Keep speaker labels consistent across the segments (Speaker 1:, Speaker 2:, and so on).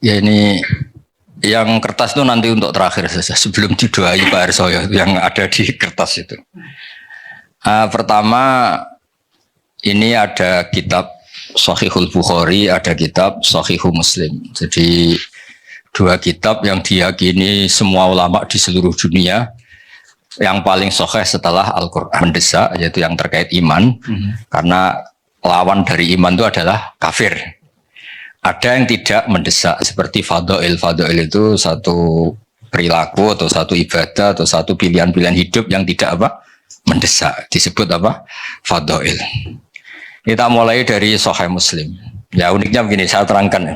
Speaker 1: Ya ini yang kertas itu nanti untuk terakhir saja sebelum didoai Pak Arsoyo yang ada di kertas itu. Pertama ini ada kitab Shahihul Bukhari, ada kitab Shahihul Muslim. Jadi dua kitab yang diyakini semua ulama di seluruh dunia yang paling sahih setelah Al-Quran mendesak, yaitu yang terkait iman. Karena lawan dari iman itu adalah kafir. Ada yang tidak mendesak seperti fadhail. Fadhail itu satu perilaku atau satu ibadah atau satu pilihan-pilihan hidup yang tidak mendesak, disebut fadhail. Kita mulai dari Sahih Muslim. Ya uniknya begini, saya terangkan ya.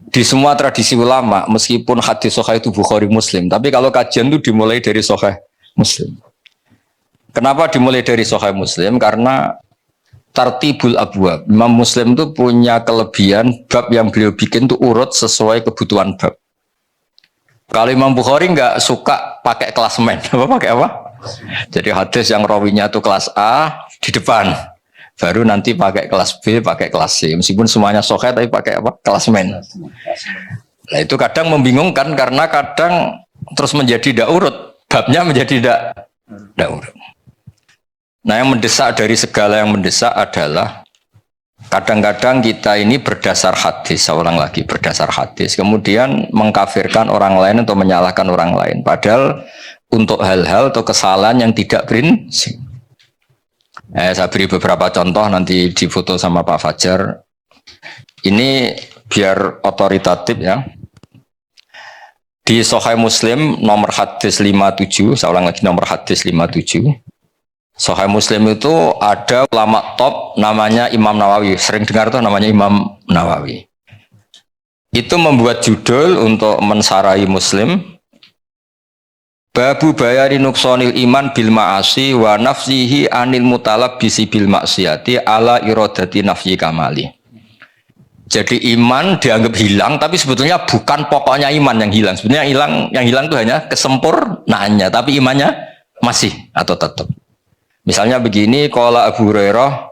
Speaker 1: Di semua tradisi ulama, meskipun hadis Sahih itu Bukhari Muslim, tapi kalau kajian itu dimulai dari Sahih Muslim. Kenapa dimulai dari Sahih Muslim? Karena tartibul abwab. Imam Muslim itu punya kelebihan bab yang beliau bikin itu urut sesuai kebutuhan bab. Kalau Imam Bukhari nggak suka pakai klasemen, pakai apa? Jadi hadis yang rawinya itu kelas A di depan, baru nanti pakai kelas B, pakai kelas C. Meskipun semuanya sahih tapi pakai klasemen. Nah itu kadang membingungkan karena kadang terus menjadi tidak urut, babnya menjadi tidak urut. Nah yang mendesak dari segala yang mendesak adalah kadang-kadang kita ini berdasar hadis, saya ulang lagi, berdasar hadis, kemudian mengkafirkan orang lain atau menyalahkan orang lain. Padahal untuk hal-hal atau kesalahan yang tidak prinsip. Saya beri beberapa contoh nanti difoto sama Pak Fajar. Ini biar otoritatif ya. Di Sahih Muslim nomor hadis 57, saya ulang lagi nomor hadis 57. Sahih Muslim itu ada ulama top namanya Imam Nawawi. Sering dengar tuh namanya Imam Nawawi. Itu membuat judul untuk mensarahi Muslim. Babu bayari nuksonil iman bil ma'asi wa nafsihi anil mutalab bisi bil maksiati ala irodati nafyi kamali. Jadi iman dianggap hilang, tapi sebetulnya bukan pokoknya iman yang hilang. Sebenarnya yang hilang itu hanya kesempurnaannya, tapi imannya masih atau tetap. Misalnya begini, qala Abu Hurairah,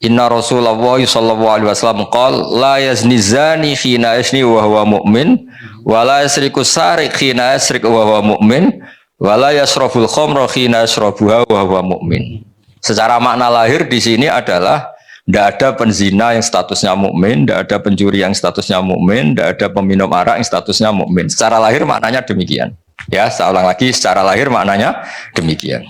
Speaker 1: inna Rasulullah sallallahu alaihi wasallam qala la yazni zani khina yazni wa huwa mu'min wa la yasriku sariq khina yasriq wa huwa mu'min wa la yasrabul khamra khina yasrabuha wa huwa mu'min. Secara makna lahir di sini adalah tidak ada penzina yang statusnya mukmin, tidak ada pencuri yang statusnya mukmin, tidak ada peminum arak yang statusnya mukmin. Secara lahir maknanya demikian. Ya, saya ulang lagi, secara lahir maknanya demikian.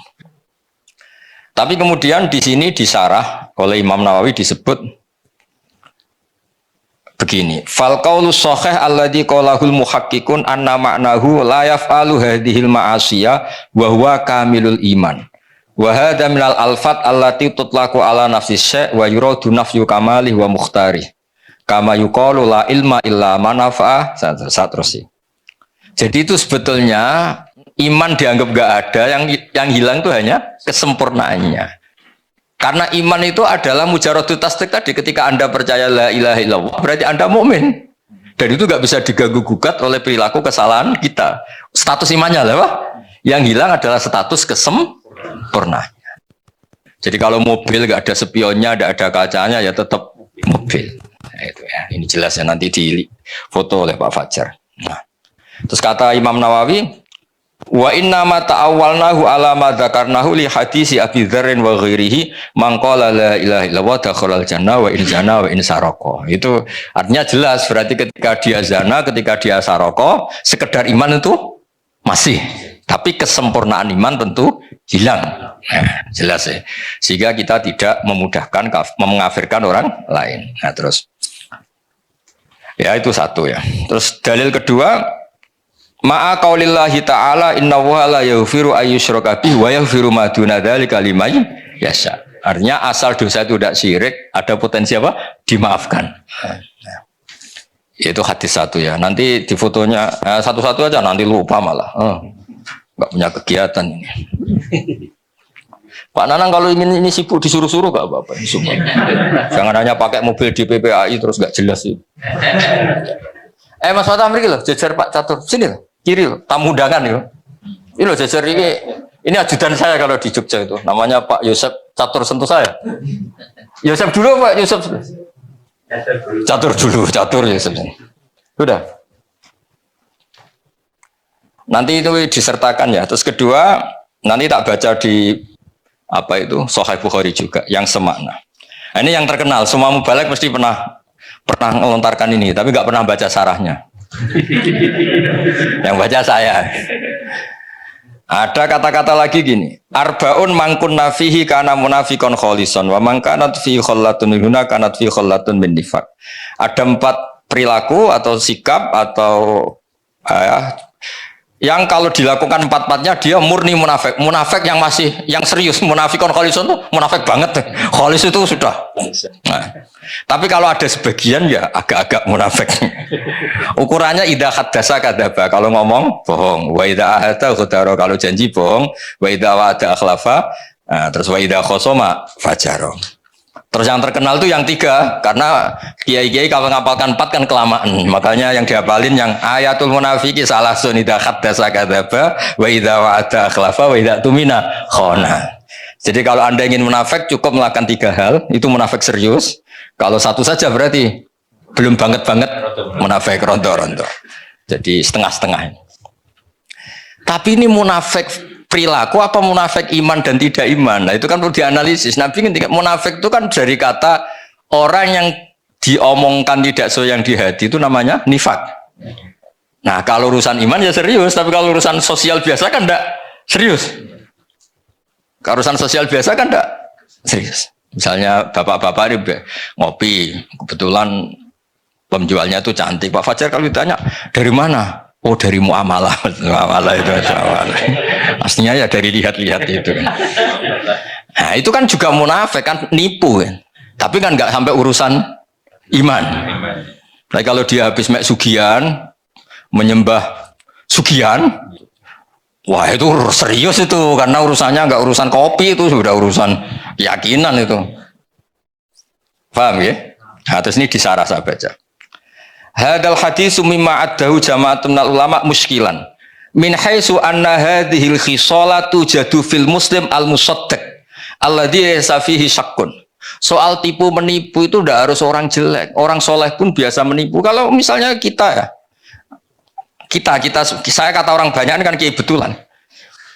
Speaker 1: Tapi kemudian di sini disarah oleh Imam Nawawi disebut begini. Fal qaulu shahih alladzi qalahul muhaqqiqun anna ma'nahu la yaf'alu hadhil ma'asiya wa huwa kamilul iman. Wa hadza minal alfat allati tutlaqu ala nafsi syai' wa yuradu nafyu kamalih wa mukhtari. Kama yuqalu la ilma illa man nafa'a. Terus. Jadi itu sebetulnya iman dianggap gak ada, yang hilang itu hanya kesempurnaannya. Karena iman itu adalah mujaradut tasdik tadi, ketika Anda percaya la ilaha illallah, berarti Anda mukmin. Dan itu gak bisa diganggu gugat oleh perilaku kesalahan kita. Status imannya lah, yang hilang adalah status kesempurnaannya. Jadi kalau mobil gak ada spionnya, gak ada kacanya, ya tetap mobil. Nah, itu ya, ini jelas ya nanti di foto oleh Pak Fajar. Nah, terus kata Imam Nawawi, wa inna ma ta'awwalnahu ala ma dzakarnahu li hadisi Abi Dzarrin wa ghairihi man qala la ilaha illallah dakhalal jannah wa in zana wa in saraka. Itu artinya jelas, berarti ketika dia zina, ketika dia saraka, sekedar iman itu masih, tapi kesempurnaan iman tentu hilang. Nah, jelas ya. Sehingga kita tidak memudahkan mengafirkan orang lain. Nah, terus ya itu satu ya. Terus dalil kedua, ma'a qaulillahi ta'ala innallaha la yaghfiru ayyushraka bihi wa yaghfiru ma duna dzalika liman yasha. Artinya asal dosa itu tidak syirik, ada potensi apa? Dimaafkan. Nah, itu hadis satu ya. Nanti di fotonya satu-satu aja, nanti lupa malah. Enggak punya kegiatan ini. Pak Nanang kalau ingin ini sibuk disuruh-suruh gak apa-apa. Jangan hanya pakai mobil di PPAI terus gak jelas itu. Mas Fatah Amri loh, jajar Pak Catur. Sini loh, kiri loh, tamu undangan loh. Ini loh jajar ini ajudan saya kalau di Jogja itu. Namanya Pak Yosef Catur sentuh saya. Yosef dulu Pak Yosef. Catur dulu, Catur Yosef. Sudah. Nanti itu disertakan ya. Terus kedua, nanti tak baca di apa itu Sahih Bukhari juga yang semakna. Nah, ini yang terkenal. Semua mubalek mesti pernah melontarkan ini, tapi nggak pernah baca sarahnya. Yang baca saya. Ada kata-kata lagi gini. Arbaun mangkun nafihi kana munafikon kholison wa mangkanat fi khollatun huna kanat fi khollatun min nifaq. Ada 4 perilaku atau sikap atau yang kalau dilakukan 4-4-nya dia murni munafik. Munafik yang masih yang serius. Munafikon kholison tuh munafik banget. Kholis itu sudah. Nah, tapi kalau ada sebagian ya agak-agak munafik. Ukurannya idza haddasa kadzaba. Kalau ngomong bohong. Wa idza ahada ghadara. Kalau janji bohong. Wa idza wa'ada akhlafa. Nah, terus wa idza khosoma fajaro. Terus yang terkenal itu yang 3, karena kiai-kiai kalau ngapalkan 4 kan kelamaan. Makanya yang dihafalin yang ayatul munafiki salah sunida haddasa kadzaba wa idza wa'ada akhlafa wa idza tumina khana. Jadi kalau Anda ingin munafik cukup melakukan 3 hal, itu munafik serius. Kalau 1 saja berarti belum banget-banget munafik rondo-rondo. Jadi setengah-setengah. Tapi ini munafik perilaku apa munafik iman dan tidak iman? Nah itu kan perlu dianalisis. Nabi ketika munafik itu kan dari kata orang yang diomongkan tidak sesuai yang di hati itu namanya nifak. Nah kalau urusan iman ya serius, tapi kalau urusan sosial biasa kan enggak serius. Kalau urusan sosial biasa kan enggak serius. Misalnya bapak-bapak ini ngopi, kebetulan penjualnya itu cantik. Pak Fajar kalau ditanya dari mana? Oh dari muamalah, muamalah itu muamalah. Aslinya ya dari lihat-lihat itu kan. Nah itu kan juga munafik kan, nipu kan. Tapi kan nggak sampai urusan iman. Nah kalau dia habis mek sugihan, menyembah sugihan, wah itu serius itu karena urusannya nggak urusan kopi, itu sudah urusan keyakinan itu. Paham ya? Nah, terus ini disarah saya baca. Hadal hadis mimma addahu jama'atun minal ulama muskilan min haitsu anna hadhil khisalatu jadu fil muslim al musaddaq alladhi laysa fihi syakkun. Soal tipu menipu itu tidak harus orang jelek, orang soleh pun biasa menipu. Kalau misalnya kita saya kata orang banyak ini kan kiai betulan.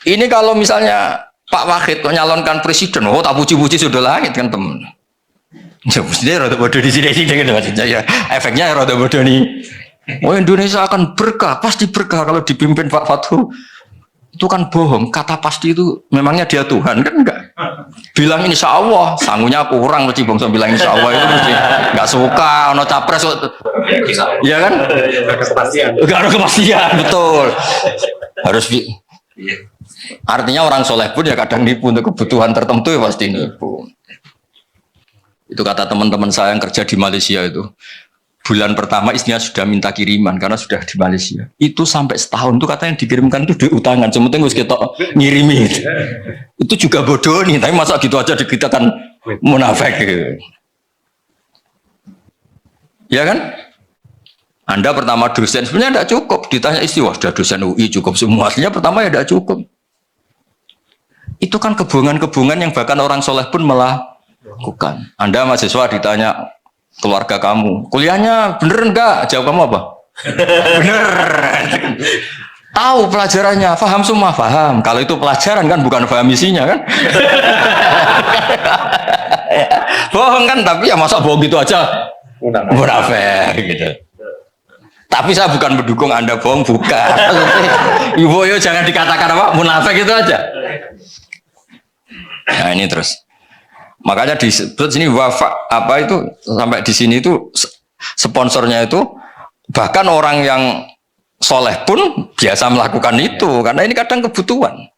Speaker 1: Ini kalau misalnya Pak Wahid menyalonkan presiden, oh tak puji-puji sudah langit kan teman. Ya mestinya rada bodoh di sini gitu maksudnya ya. Efeknya rada bodoh nih. Oh Indonesia akan berkah, pasti berkah kalau dipimpin Pak Fathu. Itu kan bohong. Kata pasti itu memangnya dia Tuhan kan enggak. Bilang insya Allah, sangunya kurang mesti bangsa bilang insya Allah itu mesti enggak suka ono capres. Iya kan? Enggak ada kepastian, betul. Harus artinya orang soleh pun ya kadang nipu untuk kebutuhan tertentu ya pasti nipu. Itu kata teman-teman saya yang kerja di Malaysia itu. Bulan pertama istrinya sudah minta kiriman karena sudah di Malaysia. Itu sampai setahun tuh katanya dikirimkan itu duit utangan. Sementing harus kita ngirimi. Itu juga bodoh nih. Tapi masa gitu aja kita kan munafik. Ya kan? Anda pertama dosen sebenarnya tidak cukup. Ditanya istri, wah sudah dosen UI cukup semua. Aslinya pertama ya tidak cukup. Itu kan kebohongan-kebohongan yang bahkan orang soleh pun melakukan. Anda mahasiswa ditanya keluarga kamu, kuliahnya bener enggak? Jawab kamu apa? Bener. Tahu pelajarannya, paham semua, paham. Kalau itu pelajaran kan bukan paham isinya kan? Bohong kan, tapi ya masa bohong gitu aja? Munafik gitu. Tapi saya bukan mendukung Anda bohong, bukan. Ibu yo jangan dikatakan apa munafik itu aja. Nah ini terus. Makanya disebut sini wafak apa itu sampai di sini itu sponsornya itu bahkan orang yang soleh pun biasa melakukan itu karena ini kadang kebutuhan.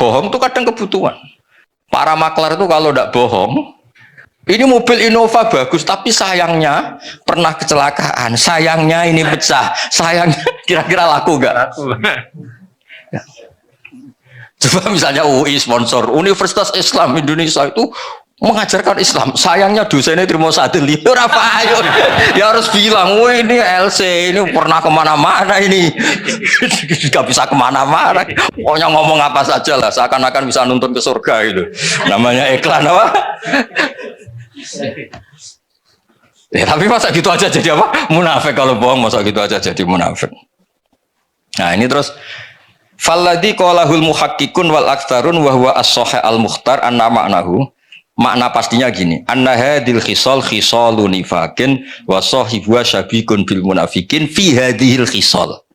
Speaker 1: Bohong itu kadang kebutuhan. Para maklar itu kalau tidak bohong, ini mobil Innova bagus tapi sayangnya pernah kecelakaan, sayangnya ini pecah, sayangnya kira-kira laku nggak? Laku. Coba misalnya UI sponsor Universitas Islam Indonesia itu mengajarkan Islam, sayangnya dosennya terima satu liur apa ayo ya harus bilang, wah ini LC ini pernah kemana-mana ini nggak bisa kemana-mana, pokoknya ngomong apa saja lah seakan-akan bisa nuntun ke surga itu namanya iklan apa. Ya, tapi masa gitu aja jadi apa? Munafik. Kalau bohong masa gitu aja jadi munafik. Nah ini terus falladzi qalahul muhaqqiqun wal aktsarun wa huwa as-sahih al-mukhtar anna ma'nahu. Makna pastinya gini, anna hadil khisal khisalun nifakin wa sahibu syabikun bil munafikin fi hadhil khisal.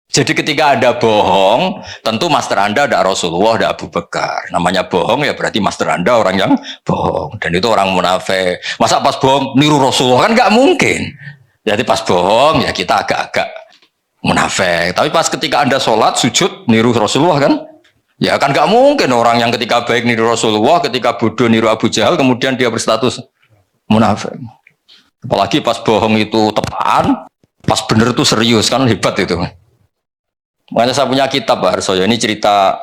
Speaker 1: Jadi ketika Anda bohong, tentu master Anda ada Rasulullah, ada Abu Bakar. Namanya bohong ya berarti master Anda orang yang bohong. Dan itu orang munafik. Masa pas bohong niru Rasulullah kan nggak mungkin. Jadi pas bohong ya kita agak-agak munafik. Tapi pas ketika Anda sholat, sujud, niru Rasulullah kan? Ya kan nggak mungkin orang yang ketika baik niru Rasulullah, ketika bodoh niru Abu Jahal, kemudian dia berstatus munafik. Apalagi pas bohong itu tepaan, pas bener itu serius, kan hebat itu. Makanya saya punya kitab Pak Harsoyo, ini cerita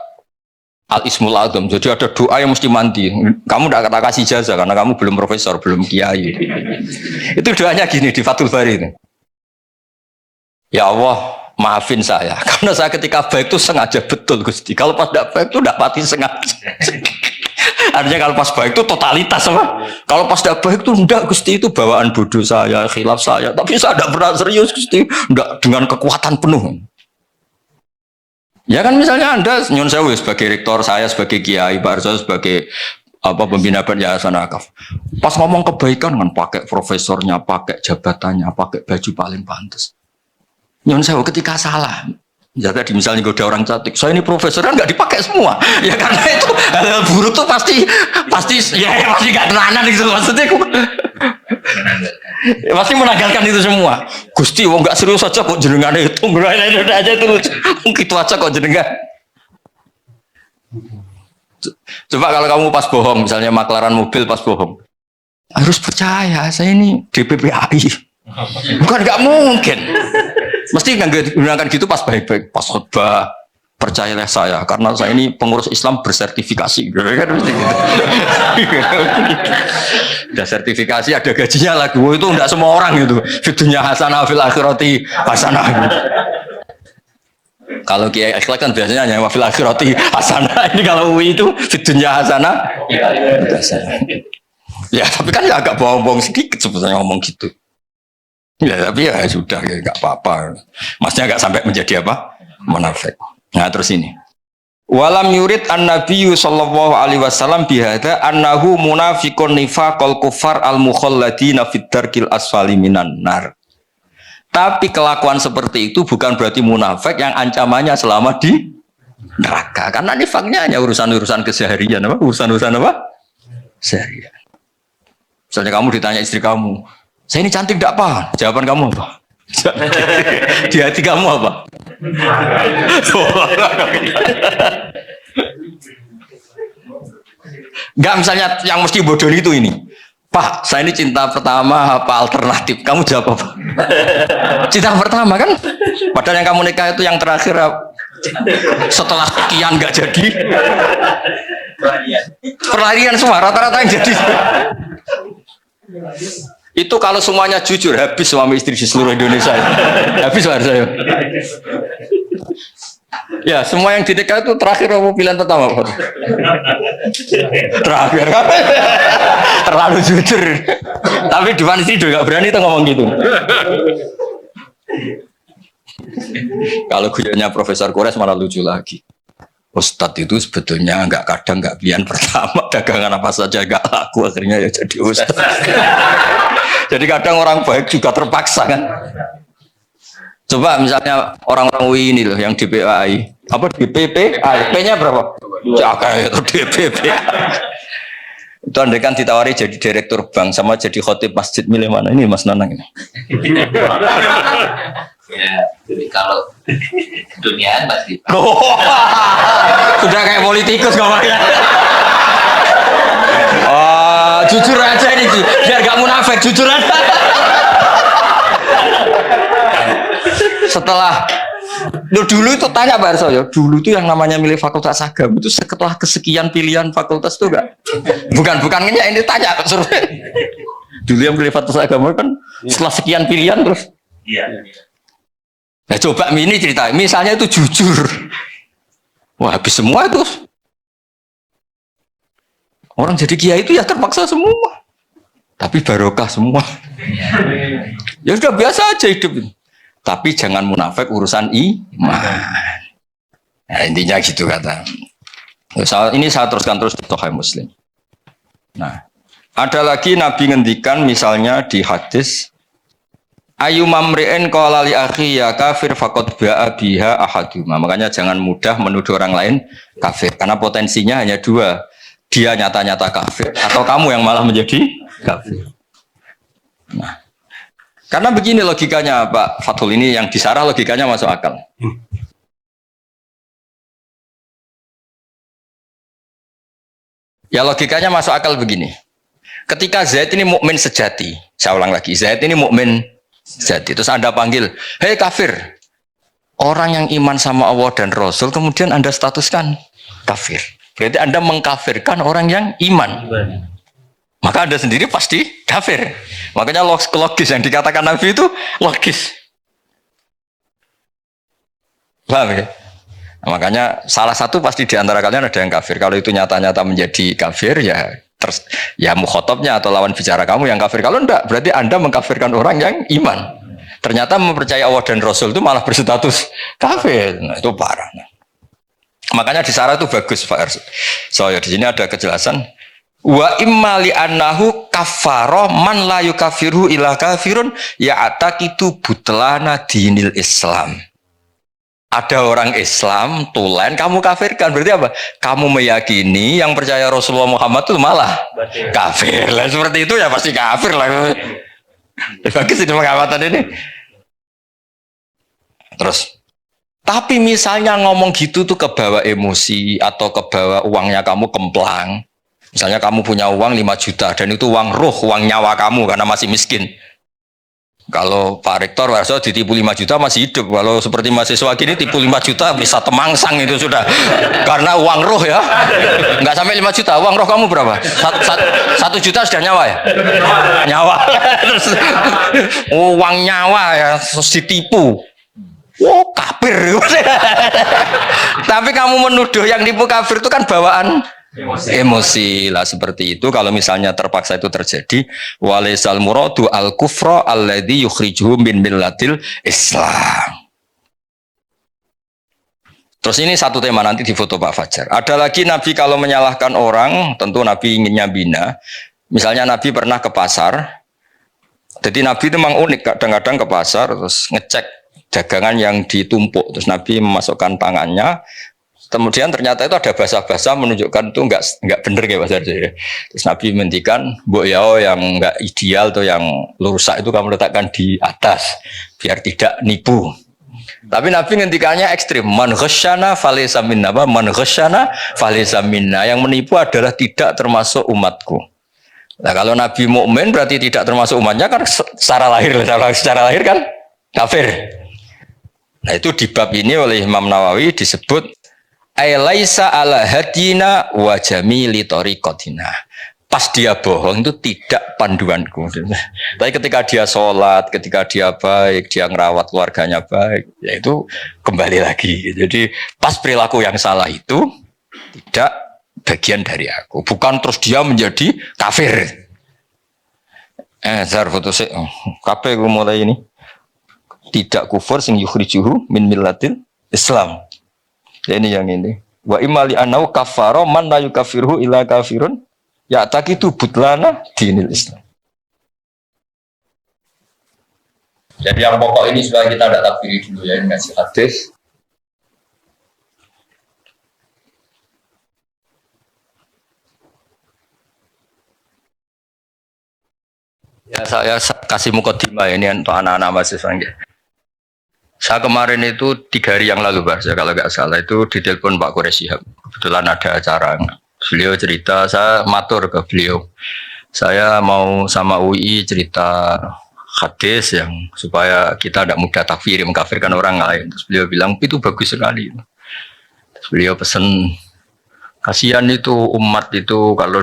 Speaker 1: Al-Ismul Adham. Jadi ada doa yang mesti mandi. Kamu tidak kata kasih jasa karena kamu belum profesor, belum kiai. Itu doanya gini di Fathul Bari itu. Ya Allah, maafin saya karena saya ketika baik itu sengaja betul Gusti. Kalau pas tidak baik itu tidak pati sengaja. Artinya kalau pas baik itu totalitas apa? Kalau pas tidak baik itu enggak Gusti, itu bawaan bodoh saya, khilaf saya. Tapi saya tidak pernah serius Gusti, enggak dengan kekuatan penuh. Ya kan misalnya Anda Nyon Sewu sebagai rektor, saya sebagai kiai, Pak Arso sebagai pembina Yayasan Akaf. Pas ngomong kebaikan kan pakai profesornya, pakai jabatannya, pakai baju paling pantas. Nyon Sewu ketika salah, ya tadi misalnya goda orang cantik, saya ini profesor kan nggak dipakai semua. Ya karena itu hal buruk tuh pasti ya pasti nggak tenanan gitu maksudnya. Ya, pasti menanggalkan itu semua. Gusti, wong nggak serius aja kok jenengan itu, mulai aja terus. Gitu aja kok jenengan. Coba kalau kamu pas bohong, misalnya maklaran mobil pas bohong, harus percaya saya ini DPPAI. Bukan nggak mungkin. Mesti gunakan gitu pas baik-baik, pas khotbah. Percayalah saya, karena saya ini pengurus Islam bersertifikasi. Kan mesti gitu. Ada sertifikasi, ada gajinya lagi. Itu enggak semua orang gitu. Fitunya hasanah fil akhirati hasanah. Kalau kiai akhlak kan biasanya hanya fil akhirati hasanah. Ini kalau UI itu fitunya hasanah. Ya tapi kan ya agak bohong-bohong sedikit sebetulnya ngomong gitu. Ya tapi ya sudah, ya nggak apa-apa. Maksudnya nggak sampai menjadi apa? Munafik. Nah terus ini. Walam yurid an-nabiyyu sallallahu alaihi wasallam bihadza annahu munafiqun nifaqal kufar al-mukhalladina fid darkil asfali minan nar. Tapi kelakuan seperti itu bukan berarti munafik yang ancamannya selama di neraka. Karena nifaknya hanya urusan-urusan keseharian, apa? Urusan-urusan apa? Seharian. Misalnya kamu ditanya istri kamu, "Saya ini cantik enggak, Pak?" Jawaban kamu apa? Di hati kamu apa? Enggak, misalnya yang mesti bodoh itu ini. Pak, saya ini cinta pertama apa alternatif? Kamu jawab apa? Cinta pertama kan? Padahal yang kamu nikah itu yang terakhir setelah sekian enggak jadi. Perlarian semua, rata-rata yang jadi. Itu kalau semuanya jujur, habis suami istri di seluruh Indonesia. Habis harus saya. Ya, semua yang dinikah itu terakhir apa pilihan pertama? Terakhir. Terlalu jujur. Tapi depan istri juga berani tuh ngomong gitu. Kalau guyonnya Profesor Kores malah lucu lagi. Ustadz itu sebetulnya kadang nggak pilihan pertama, dagangan apa saja nggak laku, akhirnya ya jadi ustadz. Jadi kadang orang baik juga terpaksa kan. Coba misalnya orang-orang UI ini loh yang DPPAI, apa DPPAI, P-nya berapa? Jaga itu DPP. Itu andai kan ditawari jadi direktur bank sama jadi khotib masjid, milih mana? Ini Mas Nanang ini.
Speaker 2: Ya, jadi kalau duniaan pasti.
Speaker 1: Sudah kayak politikus ngomongnya. Oh, jujur aja ini, biar gak munafik, jujur aja. Setelah dulu itu tanya Pak Arso ya, dulu itu yang namanya milih fakultas agama itu setelah kesekian pilihan fakultas itu enggak? Bukannya ini tanya suruh. Dulu yang milih fakultas agama kan setelah sekian pilihan terus.
Speaker 2: Iya.
Speaker 1: Nah coba ini cerita, misalnya itu jujur, wah habis semua itu. Orang jadi kiai itu ya terpaksa semua. Tapi barokah semua. Ya sudah biasa aja hidup. Tapi jangan munafik urusan iman. Nah, intinya gitu kata. Ini saya teruskan terus di Sahih Muslim. Nah, ada lagi Nabi ngendikan misalnya di hadis ayu mamri'in qala li akhi ya kafir faqad ba'a biha ahaduma. Makanya jangan mudah menuduh orang lain kafir karena potensinya hanya dua. Dia nyata-nyata kafir atau kamu yang malah menjadi kafir. Nah, karena begini logikanya Pak Fathul, ini yang disarah logikanya masuk akal. Ya logikanya masuk akal begini. Ketika Zaid ini mukmin sejati, saya ulang lagi, Zaid ini mukmin sejati. Terus Anda panggil, hei kafir. Orang yang iman sama Allah dan Rasul, kemudian Anda statuskan kafir. Berarti Anda mengkafirkan orang yang iman. Maka Anda sendiri pasti kafir. Makanya logis yang dikatakan Nabi itu logis. Paham ya? Makanya salah satu pasti di antara kalian ada yang kafir. Kalau itu nyata-nyata menjadi kafir, ya mukhotobnya atau lawan bicara kamu yang kafir. Kalau enggak, berarti Anda mengkafirkan orang yang iman. Ternyata mempercayai Allah dan Rasul itu malah berstatus kafir. Nah, itu parah. Nah. Makanya di Sarah itu bagus Pak Arsul. Soalnya di sini ada kejelasan. Wa imma li annahu kaffara man la yukaffiru ila kafirun ya ataqitu butlana dinil Islam. Ada orang Islam tulen kamu kafirkan, berarti apa? Kamu meyakini yang percaya Rasulullah Muhammad itu malah kafir. Lah seperti itu ya pasti kafir lah. Bagus ini pengamatan ini. Terus, tapi misalnya ngomong gitu tuh kebawa emosi atau kebawa uangnya kamu kemplang. Misalnya kamu punya uang 5 juta dan itu uang ruh, uang nyawa kamu karena masih miskin. Kalau Pak Rektor Warso ditipu 5 juta masih hidup. Kalau seperti mahasiswa gini tipu 5 juta bisa temangsang itu sudah. Karena uang roh ya. Enggak sampai 5 juta. Uang roh kamu berapa? 1 juta sudah nyawa ya? Nyawa. Terus uang nyawa ya terus ditipu. Oh kafir. Tapi kamu menuduh yang tipu kafir itu kan bawaan emosi lah seperti itu. Kalau misalnya terpaksa itu terjadi, walaisal muradu al kufra alladzi yukhrijuhum min millatil Islam. Terus ini satu tema nanti di foto Pak Fajar. Ada lagi Nabi kalau menyalahkan orang, tentu Nabi inginnya bina. Misalnya Nabi pernah ke pasar. Jadi Nabi itu memang unik, kadang-kadang ke pasar terus ngecek dagangan yang ditumpuk, terus Nabi memasukkan tangannya. Kemudian ternyata itu ada basah-basah menunjukkan itu enggak benar kayak Mas Arjo. Terus Nabi menghentikan, mbok yao yang enggak ideal atau yang rusak itu kamu letakkan di atas biar tidak nipu. Tapi Nabi ngendikannya ekstrim. Man ghasyana falaysa minna, man ghasyana falaysa minna. Yang menipu adalah tidak termasuk umatku. Nah, kalau Nabi mukmin berarti tidak termasuk umatnya kan secara lahir kan kafir. Nah, itu di bab ini oleh Imam Nawawi disebut Ailaisa ala hadina wa jamili tariqatina. Pas dia bohong itu tidak panduanku. Tapi ketika dia sholat, ketika dia baik, dia ngerawat keluarganya baik, ya itu kembali lagi. Jadi pas perilaku yang salah itu tidak bagian dari aku. Bukan terus dia menjadi kafir. Zar foto sih. Kabeh mulai ini tidak kufur sing yukhrijuhu min millatil Islam. Ini yang ini. Wa imali anau kafaro man la yukafirhu ila kafirun ya taqitu butlana dinil Islam. Jadi yang pokok ini supaya kita tidak takfiri dulu ya, ini ngasih hadis. Ya saya kasih mukadimah ini untuk anak-anak mahasiswa. Saya kemarin itu 3 hari yang lalu, Pak, kalau nggak salah itu ditelepon Pak Quraisy Shihab. Kebetulan ada acara. Beliau cerita, saya matur ke beliau. Saya mau sama UI cerita hadis yang supaya kita tidak mudah takfir, mengkafirkan orang lain. Terus beliau bilang, itu bagus sekali. Terus beliau pesan, kasihan itu umat itu kalau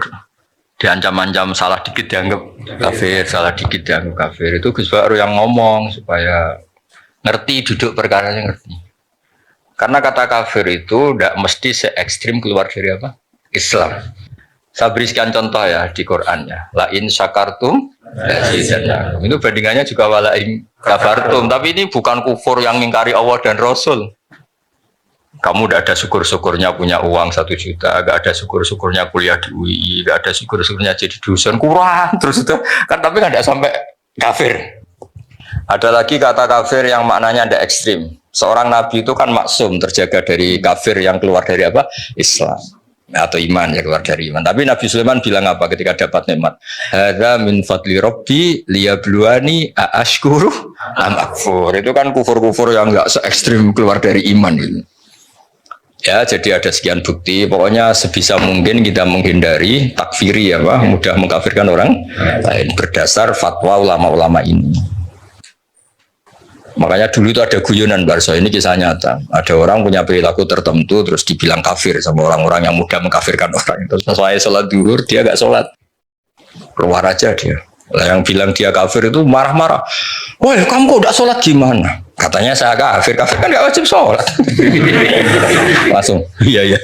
Speaker 1: diancam-ancam salah dikit dianggap kafir, salah dikit dianggap kafir. Itu Gus Baru yang ngomong supaya ngerti duduk perkaranya ngerti. Karena kata kafir itu tidak mesti se ekstrim keluar dari apa? Islam. Saya berikan contoh ya di Qurannya. La in syakartum lazidannakum. Itu bandingannya juga wala in kafartum. Tapi ini bukan kufur yang mengingkari Allah dan Rasul. Kamu tidak ada syukur-syukurnya punya uang 1 juta, gak ada syukur-syukurnya kuliah di UI, gak ada syukur-syukurnya jadi dosen, kurang terus itu kan, tapi nggak ada sampai kafir. Ada lagi kata kafir yang maknanya tidak ekstrim. Seorang nabi itu kan maksum, terjaga dari kafir yang keluar dari apa? Islam atau iman, ya keluar dari iman. Tapi Nabi Sulaiman bilang apa ketika dapat nikmat? Hadza min fadli rabbi liyabluwani aashkuru am akfur. Itu kan kufur-kufur yang enggak se ekstrim keluar dari iman itu. Ya, jadi ada sekian bukti. Pokoknya sebisa mungkin kita menghindari takfiri ya, Pak, mudah mengkafirkan orang lain berdasar fatwa ulama-ulama ini. Makanya dulu itu ada guyonan Barso, ini kisah nyata. Ada orang punya perilaku tertentu terus dibilang kafir sama orang-orang yang mudah mengkafirkan orang. Terus sesuai sholat duhur dia gak sholat, keluar aja dia. Lah yang bilang dia kafir itu marah-marah. Woi, kamu kok udah sholat gimana? Katanya saya kafir, kafir kan gak wajib sholat. Langsung, iya.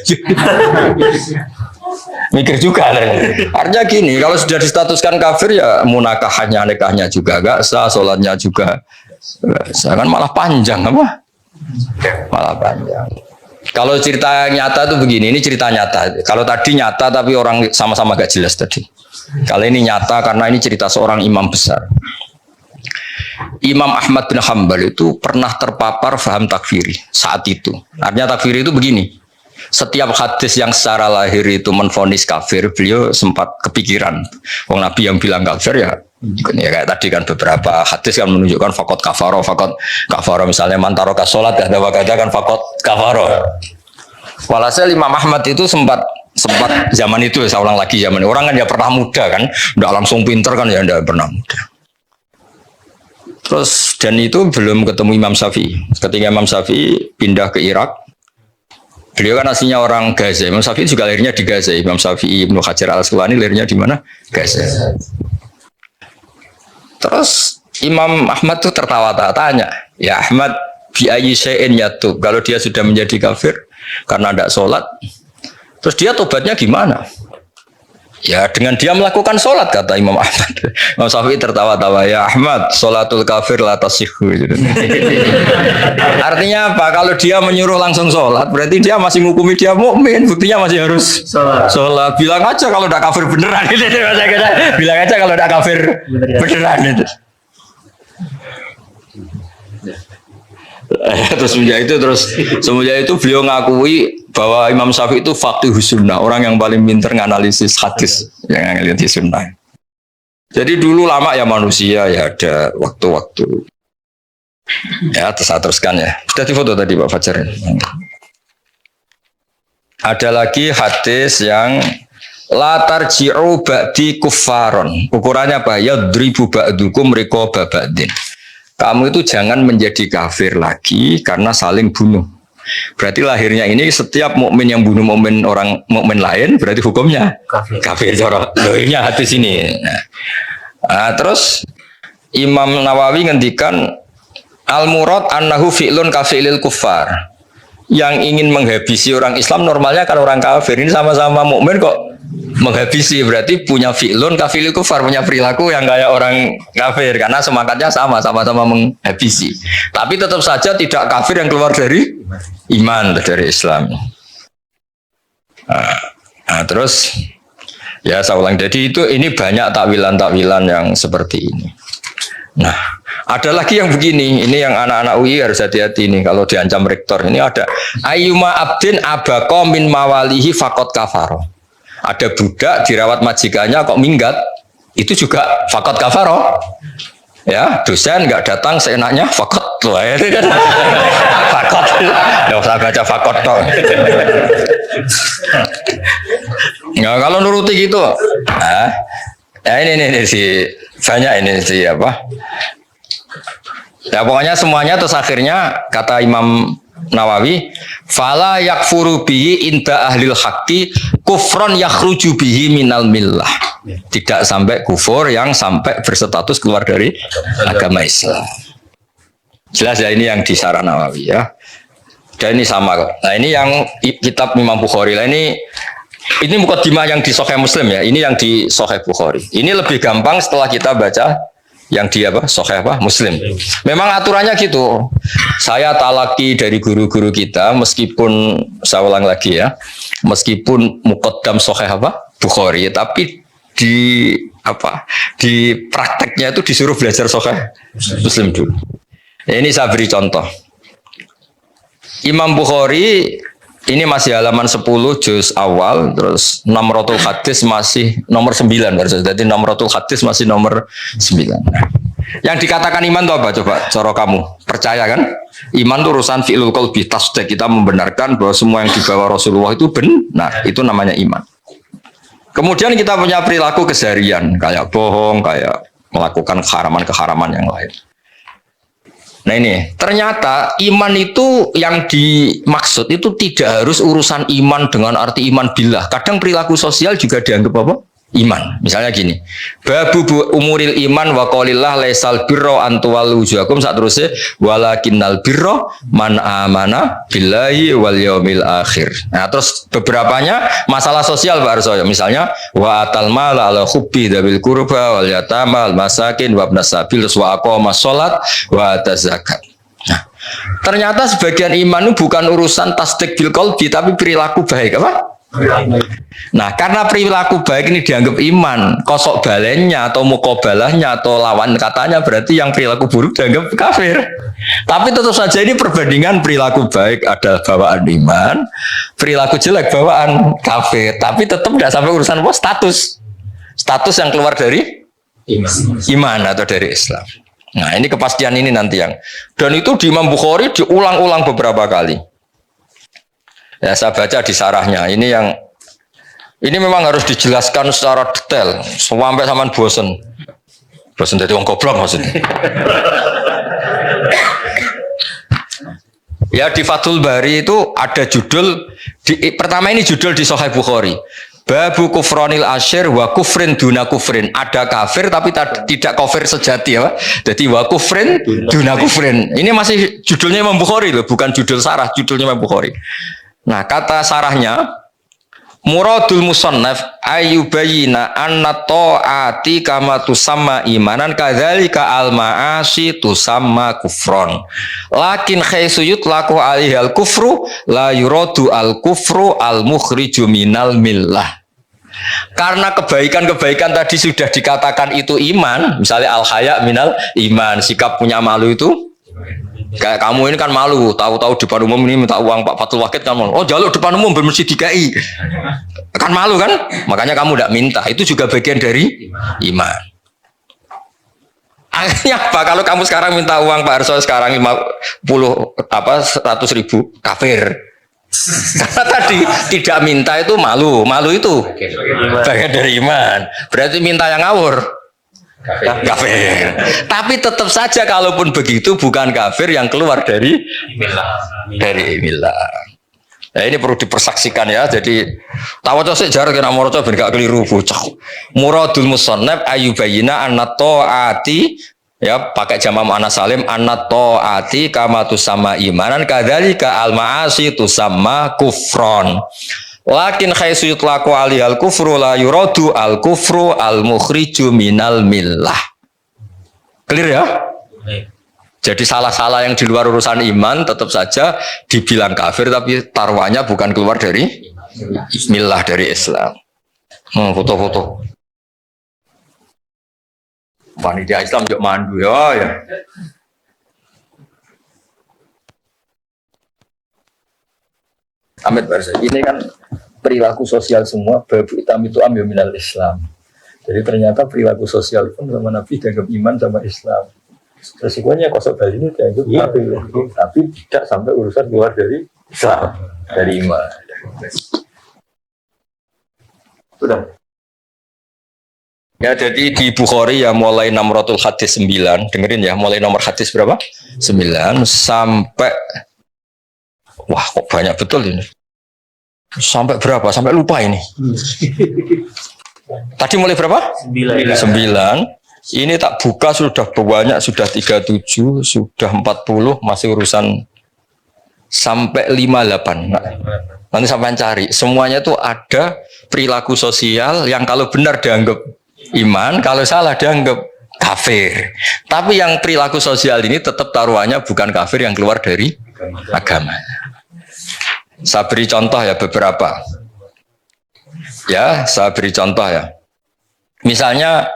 Speaker 1: Mikir juga lah. Artinya gini, kalau sudah distatuskan kafir ya munakahnya, nikahnya juga gak sah, sholatnya juga gak sah. Kan malah panjang apa? Malah panjang. Kalau cerita nyata tuh begini, ini cerita nyata. Kalau tadi nyata tapi orang sama-sama gak jelas tadi. Kali ini nyata karena ini cerita seorang imam besar. Imam Ahmad bin Hanbal itu pernah terpapar faham takfiri saat itu. Artinya takfiri itu begini. Setiap hadis yang secara lahir itu menvonis kafir, beliau sempat kepikiran. Wong Nabi yang bilang kafir ya kayak tadi kan beberapa hadis kan menunjukkan fakot kafaro, misalnya mantaroka sholat ada wakada kan fakot kafaro. Walhasil Imam Ahmad itu sempat zaman itu, saya ulang lagi, zaman orang kan ya pernah muda kan, udah langsung pinter kan ya, udah pernah muda. Terus dan itu belum ketemu Imam Syafi'i. Ketika Imam Syafi'i pindah ke Irak, beliau kan aslinya orang Gaza. Imam Syafi'i juga lahirnya di Gaza. Imam Syafi'i Ibnu Hajar Al-Asqalani lahirnya di mana? Gaza. Terus Imam Ahmad tuh tertawa-tawa tanya, ya Ahmad, bi ayyi syai'in yatub. Kalau dia sudah menjadi kafir karena tidak sholat, terus dia tobatnya gimana? Ya dengan dia melakukan sholat, kata Imam Ahmad. Imam Syafi'i tertawa-tawa, ya Ahmad, sholatul kafir la tasihhu. Artinya apa? Kalau dia menyuruh langsung sholat, berarti dia masih menghukumi dia mukmin. Buktinya masih harus sholat. Bilang aja kalau udah kafir beneran. Bilang aja kalau udah kafir beneran. Terus semenjak itu beliau ngakui bahwa Imam Syafi'i itu faqihus sunnah, orang yang paling pintar nganalisis hadis, yang nganalisis sunnah. Jadi dulu lama ya manusia ya ada waktu-waktu. Ya teruskan ya. Sudah difoto tadi Pak Fajar. Ada lagi hadis yang la tarji'u ba'di kuffaron. Ukurannya apa? Yadribu ba'dukum riqaba ba'din. Kamu itu jangan menjadi kafir lagi karena saling bunuh. Berarti lahirnya ini setiap mukmin yang bunuh orang mukmin lain berarti hukumnya kafir. Lahirnya hadis ini. Nah, terus Imam Nawawi ngendikan al-murad annahu fi'lun kafilil kuffar. Yang ingin menghabisi orang Islam normalnya kan orang kafir, ini sama-sama mukmin kok menghabisi, berarti punya fi'lun kafilil kufar, punya perilaku yang kayak orang kafir karena semangatnya sama-sama menghabisi. Tapi tetap saja tidak kafir yang keluar dari iman, dari Islam. Nah, terus ya saya ulang, jadi ini banyak takwilan-takwilan yang seperti ini. Nah, ada lagi yang begini, ini yang anak-anak UI harus hati-hati nih kalau diancam rektor. Ini ada ayyuma abdin abaqo min mawalihi faqad kafaro. Ada budak dirawat majikannya kok minggat, itu juga faqad kafaro. Ya, dosen nggak datang seenaknya faqad. Faqad. Enggak usah baca faqad toh. Ya, kalau nuruti gitu. Ya ini sih banyak ini sih apa? Ya pokoknya semuanya terus akhirnya kata Imam Nawawi, fala yakfuru bihi inda ahlil haqqi kufron yakhruju bihi minal millah. Tidak sampai kufur yang sampai berstatus keluar dari agama Islam. Jelas ya, ini yang di Syarah Nawawi ya. Dan ini sama. Nah ini yang kitab Imam Bukhari lah, ini Ini mukadimah yang di Sahih Muslim ya. Ini yang di Sahih Bukhari. Ini lebih gampang setelah kita baca yang di apa? Sahih apa? Muslim. Memang aturannya gitu. Saya talaki dari guru-guru kita meskipun saya ulang lagi ya. Meskipun muqaddam Sahih apa? Bukhari, tapi di apa? Di prakteknya itu disuruh belajar Sahih Muslim dulu. Ini saya beri contoh. Imam Bukhari ini masih halaman 10 juz awal, terus nomratul hadis masih nomor 9 berarti. Jadi nomratul hadis masih nomor 9. Yang dikatakan iman itu apa coba? Cara kamu percaya kan? Iman itu urusan fi'lul qalbi, tasdik, kita membenarkan bahwa semua yang dibawa Rasulullah itu benar. Itu namanya iman. Kemudian kita punya perilaku keseharian, kayak bohong, kayak melakukan keharaman-keharaman yang lain. Nah ini, ternyata iman itu yang dimaksud itu tidak harus urusan iman dengan arti iman billah. Kadang perilaku sosial juga dianggap apa? Iman. Misalnya gini, babu umuril iman wa qaulillah laisal birra antuwal wujuhakum saterusé walakinnal birra man amana billahi wal yaumil akhir. Nah, terus beberapanya masalah sosial Pak Arso. Misalnya wa atal mala ala hubbi dabil qurba wal yatama al masakin wa ibnas sabil wa aqama shalat wa ataz zakat. Nah, ternyata sebagian iman itu bukan urusan tasdik bil qalbi tapi perilaku baik apa? Nah, karena perilaku baik ini dianggap iman, kosok balennya atau mukobalahnya atau lawan katanya berarti yang perilaku buruk dianggap kafir. Tapi tetap saja ini perbandingan perilaku baik adalah bawaan iman, perilaku jelek bawaan kafir. Tapi tetap tidak sampai urusan apa? Status yang keluar dari iman atau dari Islam. Nah, ini kepastian ini nanti yang. Dan itu di Imam Bukhari diulang-ulang beberapa kali. Ya saya baca di sarahnya. Ini memang harus dijelaskan secara detail sampai sampean bosen. Bosen dari wong goblok maksudnya. Ya di Fathul Bari itu ada judul pertama ini judul di Sahih Bukhari. Babu kufronil asyir wa kufrin duna kufrin. Ada kafir tapi tidak kafir sejati ya. Jadi wa kufrin duna kufrin. Ini masih judulnya Imam Bukhari loh, bukan judul sarah, judulnya Imam Bukhari. Nah, kata sarahnya muradul musannaf ayyubayina anna ta'ati kama tusamma imanan kadzalika al ma'asi tusamma kufron. Lakin khaisu yutlaqu alaihi al kufru la yuradu al kufru al mukhriju minal millah. Karena kebaikan-kebaikan tadi sudah dikatakan itu iman, misalnya al haya minal iman, sikap punya malu itu kayak kamu ini kan malu, tahu-tahu depan umum ini minta uang Pak Fatul Wakid kan malu. Oh jaluk depan umum bermesti DKI. Kan malu kan? Makanya kamu tidak minta. Itu juga bagian dari iman. Akhirnya apa? Kalau kamu sekarang minta uang Pak Arso sekarang 100.000 kafir. Karena tadi tidak minta itu malu. Malu itu bagian dari iman. Berarti minta yang ngawur. Kafir. Tapi tetap saja kalaupun begitu bukan kafir yang keluar dari millah. Nah, ini perlu dipersaksikan ya. Jadi tawaca sejarah kena muraca ben gak keliru bocah. Muradul musannaf ayyubayina anna ta'ati ya pakai jama' muannats salim anna ta'ati kama tusamma imanan kadzalika al ma'asi tusamma kufron. Lakin khaisu yutlaqu alihal kufru la yuradu al kufru al mukhriju minal millah. Clear ya? Jadi salah-salah yang di luar urusan iman tetap saja dibilang kafir tapi taruhannya bukan keluar dari millah, dari Islam. Foto-foto. Panitia Islam yuk mandu ya. Amit Barsa, ini kan perilaku sosial semua, babu hitam itu ambil minal Islam. Jadi ternyata perilaku sosial pun sama Nabi dianggap iman sama Islam. Resikonya kosok bali ini dianggap kafir, tapi tidak sampai urusan keluar dari Islam, dari iman. Sudah. Ya jadi di Bukhari ya mulai nomratul hadis 9, dengerin ya, mulai nomor hadis berapa? 9 sampai wah kok banyak betul ini. Sampai berapa? Sampai lupa ini. Tadi mulai berapa? 9. Ini tak buka sudah banyak, sudah 37, sudah 40, masih urusan sampai 58. Nah, Nanti sampai cari, semuanya itu ada perilaku sosial yang kalau benar dianggap iman, kalau salah dianggap kafir. Tapi yang perilaku sosial ini tetap taruhannya bukan kafir yang keluar dari agama. Saya beri contoh ya beberapa. Ya, saya beri contoh ya. Misalnya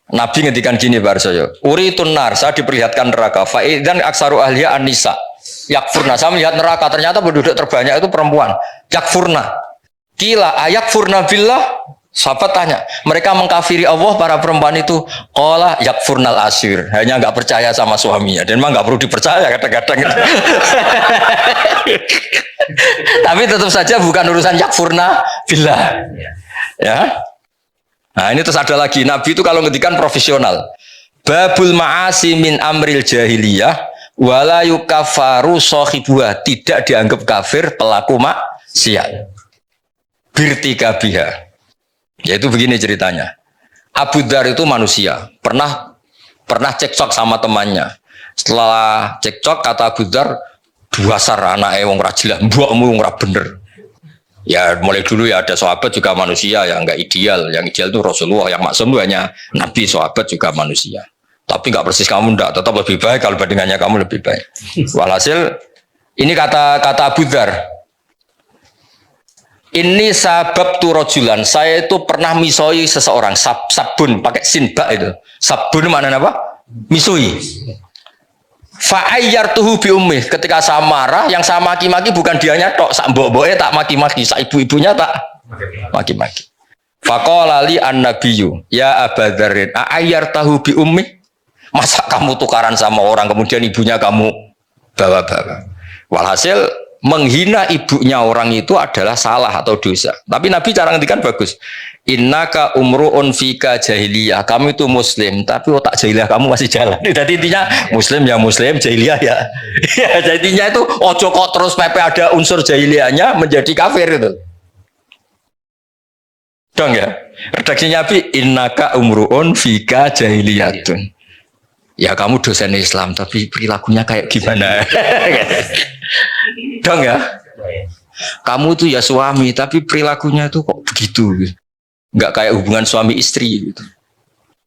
Speaker 1: Nabi ngendikan gini Barsoyo, uritun nar, saya diperlihatkan neraka. Faidan aksaru ahliya an-nisa. Yakfurna, saya melihat neraka, ternyata penduduk terbanyak itu perempuan. Yakfurna. Kila ayakfurna billah. Sahabat tanya, mereka mengkafiri Allah para perempuan itu. Qala yakfurnal asyir, hanya nggak percaya sama suaminya. Dan memang nggak perlu dipercaya kadang-kadang. Tapi tetap saja bukan urusan yakfurna billah. Ya. Nah ini terus ada lagi, Nabi itu kalau ngendikan profesional. Babul ma'asi min amril jahiliyah wala yukafaru sahibuha, tidak dianggap kafir pelaku maksiat. Birtika biha. Yaitu begini ceritanya. Abu Dzar itu manusia, pernah cekcok sama temannya. Setelah cekcok kata Abu Dzar, dasar anake wong ra jelas, mbokmu wong ra bener. Ya mulai dulu ya ada sahabat juga manusia yang enggak ideal. Yang ideal itu Rasulullah, yang maksum itu hanya Nabi, sahabat juga manusia. Tapi enggak persis kamu enggak, tetap lebih baik kalau bandingannya kamu lebih baik. Walhasil ini kata Abu Dzar. Ini sabab tu rojulan, saya itu pernah misoi seseorang, sabun pakai sinba itu. Sabun mana apa? Misoi. Fa'ayyar tuhu bi ummih, ketika saya marah, yang saya maki-maki bukan dianya tok, sak mbok-mboke tak maki-maki, sak ibu-ibunya tak maki-maki. Faqala li an-nabiyyu, ya Aba Dzarrin, a'ayyar tahu bi ummih? Masa kamu tukaran sama orang kemudian ibunya kamu bawa-bawa. Walhasil menghina ibunya orang itu adalah salah atau dosa. Tapi Nabi cara ngendikan bagus. Innaka umruun fika jahiliyah. Kamu itu muslim, tapi otak jahiliyah kamu masih jalan. Jadi intinya muslim ya muslim, jahiliyah ya. Ya jadinya itu ojo kok terus pepe ada unsur jahiliyahnya menjadi kafir itu. Dong ya. Redaksinya Nabi, innaka umruun fika jahiliyatun. Ya kamu dosen Islam tapi perilakunya kayak gimana? Dong ya. Kamu tuh ya suami tapi perilakunya tuh kok begitu? Nggak kayak hubungan suami istri gitu.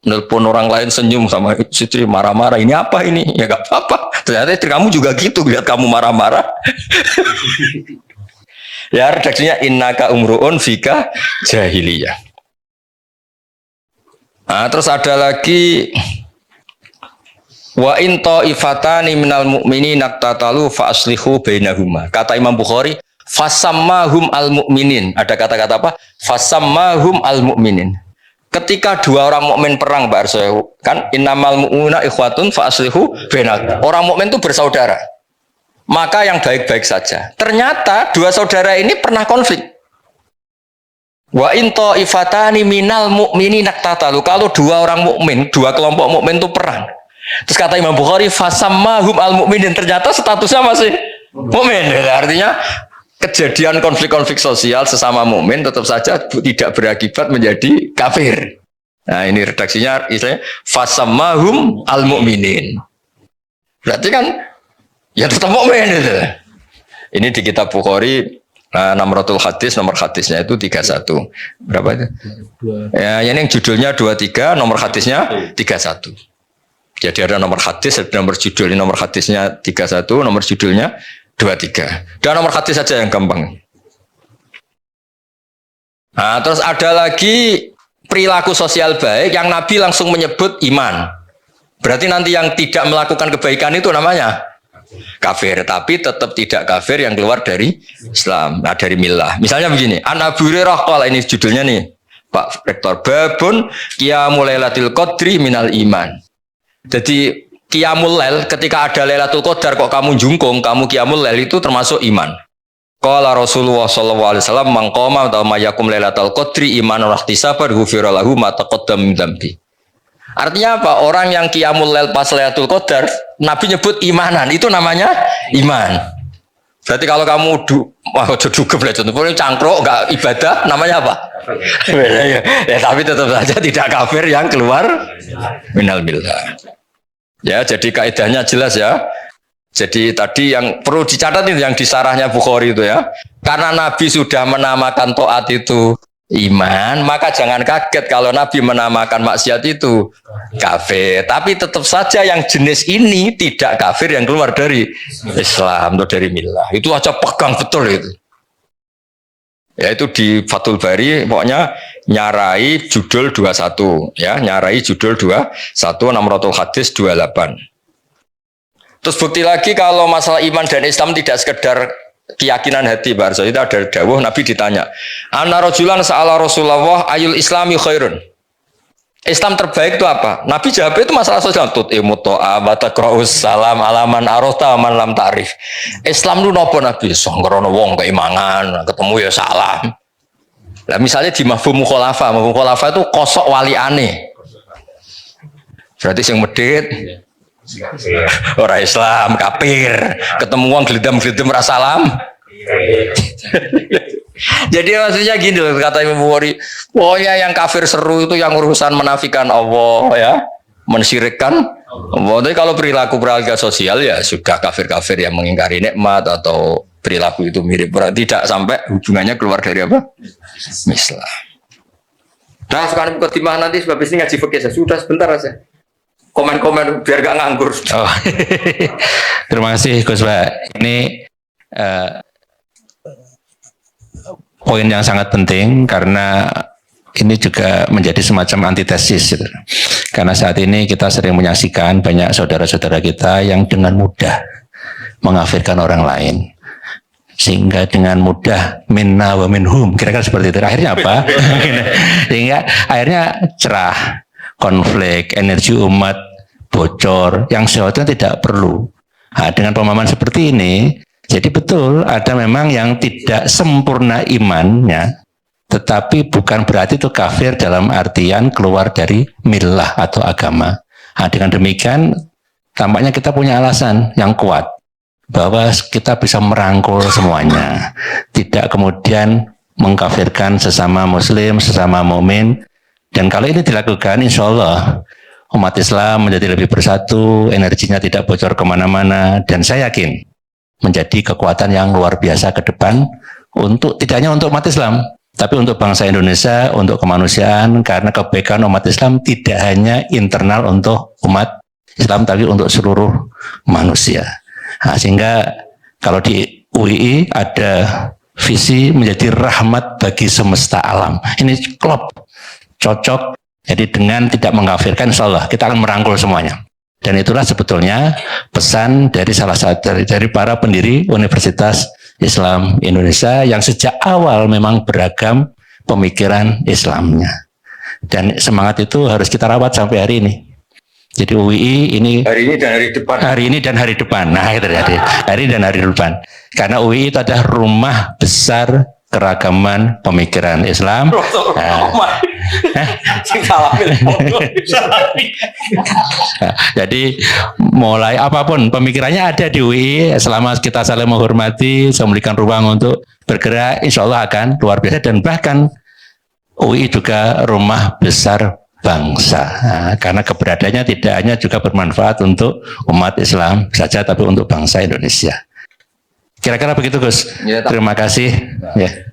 Speaker 1: Nelpon orang lain senyum sama istri marah-marah. Ini apa ini? Ya nggak apa-apa. Ternyata istri kamu juga gitu lihat kamu marah-marah. Ya redaksinya innaka umruun fika jahiliyah. Nah, terus ada lagi wa in ta'ifatani minal mu'minin naqtatalu fa aslihu bainahuma. Kata Imam Bukhari, fasammahum al-mu'minin. Ada kata-kata apa? Fasammahum al-mu'minin. Ketika dua orang mukmin perang, Mbak Arso, kan innamal mu'minuna ikhwatun fa aslihu bainahum. Orang mukmin itu bersaudara. Maka yang baik-baik saja. Ternyata dua saudara ini pernah konflik. Wa in ta'ifatani minal mu'minin naqtatalu. Kalau dua orang mukmin, dua kelompok mukmin itu perang. Terus kata Imam Bukhari, fasammahum al-mu'minin, ternyata statusnya masih mukmin. Artinya kejadian konflik-konflik sosial sesama mukmin tetap saja tidak berakibat menjadi kafir. Nah ini redaksinya istilahnya fasammahum al-mu'minin. Berarti kan ya tetap mukmin itu. Ini di kitab Bukhari Namratul Hadis, nomor hadisnya itu 31. Berapa itu? Ya, ini yang judulnya 23, nomor hadisnya 31. Jadi ada nomor hadis, ada nomor judul. Ini nomor hadisnya 31, nomor judulnya 23. Dan nomor hadis saja yang gampang. Nah, terus ada lagi perilaku sosial baik yang Nabi langsung menyebut iman. Berarti nanti yang tidak melakukan kebaikan itu namanya kafir. Tapi tetap tidak kafir yang keluar dari Islam, nah, dari millah. Misalnya begini, An Abu Hurairah qala, ini judulnya nih Pak Rektor, babun qiyamul lailatul qadri minal iman. Jadi qiyamul lail, ketika ada Lailatul Qadar kok kamu jungkung, kamu qiyamul lail itu termasuk iman. Qala Rasulullah sallallahu alaihi wasallam man qama wa mayakum Lailatul Qadri imanan wa ihtisaban ghufira lahu ma taqaddama min dzambi. Artinya apa? Orang yang qiyamul lail pas Lailatul Qadar, Nabi nyebut imanan, itu namanya iman. Berarti kalau kamu dugem lah contohnya cangkruk enggak ibadah, namanya apa? Ya tapi tetap saja tidak kafir yang keluar minal millah. Ya, jadi kaidahnya jelas ya. Jadi tadi yang perlu dicatat itu yang di sarahnya Bukhari itu ya. Karena Nabi sudah menamakan taat itu iman, maka jangan kaget kalau Nabi menamakan maksiat itu kafir. Tapi tetap saja yang jenis ini tidak kafir yang keluar dari Islam atau dari millah. Itu aja pegang betul itu. Ya itu di Fathul Bari pokoknya nyarai judul 21 ya, nyarai judul 21 Namratul Hadis 28. Terus bukti lagi kalau masalah iman dan Islam tidak sekedar keyakinan hati, Pak Arso. Itu ada dawuh Nabi ditanya, "Anna rajulan sa'ala Rasulullah ayul islami khairun?" Islam terbaik itu apa? Nabi jawab itu masalah sosial. Tut'imu ta'a wa taqra'us salam alaman arota man lam ta'rif. Islam itu napa Nabi? Sanggrono wong keimangan, ketemu ya salam. Lah misalnya di mafhum mukhalafa itu kosok waliane. Berarti sing medhit orang Islam kafir, ketemu wong glidam-glidam ra salam. Jadi maksudnya gini loh, kata Imam Bukhari, pokoknya yang kafir seru itu yang urusan menafikan Allah ya, mensyirikkan Allah. Tapi kalau perilaku sosial ya sudah kafir-kafir yang mengingkari nikmat atau perilaku itu mirip, tidak sampai hubungannya keluar dari apa? Islam. Nah sekarang timah nanti sebab ini ngaji fikih sudah sebentar aja. Komen-komen biar gak nganggur.
Speaker 3: Oh. Terima kasih Gus Pak. Ini poin yang sangat penting karena ini juga menjadi semacam antitesis gitu. Karena saat ini kita sering menyaksikan banyak saudara-saudara kita yang dengan mudah mengafirkan orang lain, sehingga dengan mudah minna wa minhum, kira-kira seperti itu. Akhirnya apa? Sehingga akhirnya cerah, konflik, energi umat bocor yang seharusnya tidak perlu. Nah, dengan pemahaman seperti ini, jadi betul ada memang yang tidak sempurna imannya, tetapi bukan berarti itu kafir dalam artian keluar dari millah atau agama. Nah, dengan demikian tampaknya kita punya alasan yang kuat bahwa kita bisa merangkul semuanya, tidak kemudian mengkafirkan sesama muslim, sesama mukmin. Dan kalau ini dilakukan, insya Allah umat Islam menjadi lebih bersatu, energinya tidak bocor kemana-mana, dan saya yakin menjadi kekuatan yang luar biasa ke depan untuk tidak hanya untuk umat Islam, tapi untuk bangsa Indonesia, untuk kemanusiaan, karena kebaikan umat Islam tidak hanya internal untuk umat Islam, tapi untuk seluruh manusia. Nah, sehingga kalau di UII ada visi menjadi rahmat bagi semesta alam. Ini klop, cocok. Jadi dengan tidak mengkafirkan, insya Allah kita akan merangkul semuanya. Dan itulah sebetulnya pesan dari salah satu dari para pendiri Universitas Islam Indonesia yang sejak awal memang beragam pemikiran Islamnya. Dan semangat itu harus kita rawat sampai hari ini. Jadi UII ini
Speaker 1: hari ini dan hari depan.
Speaker 3: Hari ini dan hari depan. Nah, itu jadi hari dan hari depan. Karena UII itu adalah rumah besar keragaman pemikiran Islam. Jadi mulai apapun pemikirannya ada di UI, selama kita saling menghormati, memberikan ruang untuk bergerak, insya Allah akan luar biasa. Dan bahkan UI juga rumah besar bangsa, karena keberadaannya tidak hanya juga bermanfaat untuk umat Islam saja, tapi untuk bangsa Indonesia. Kira-kira begitu Gus. Ya, terima kasih. Ya.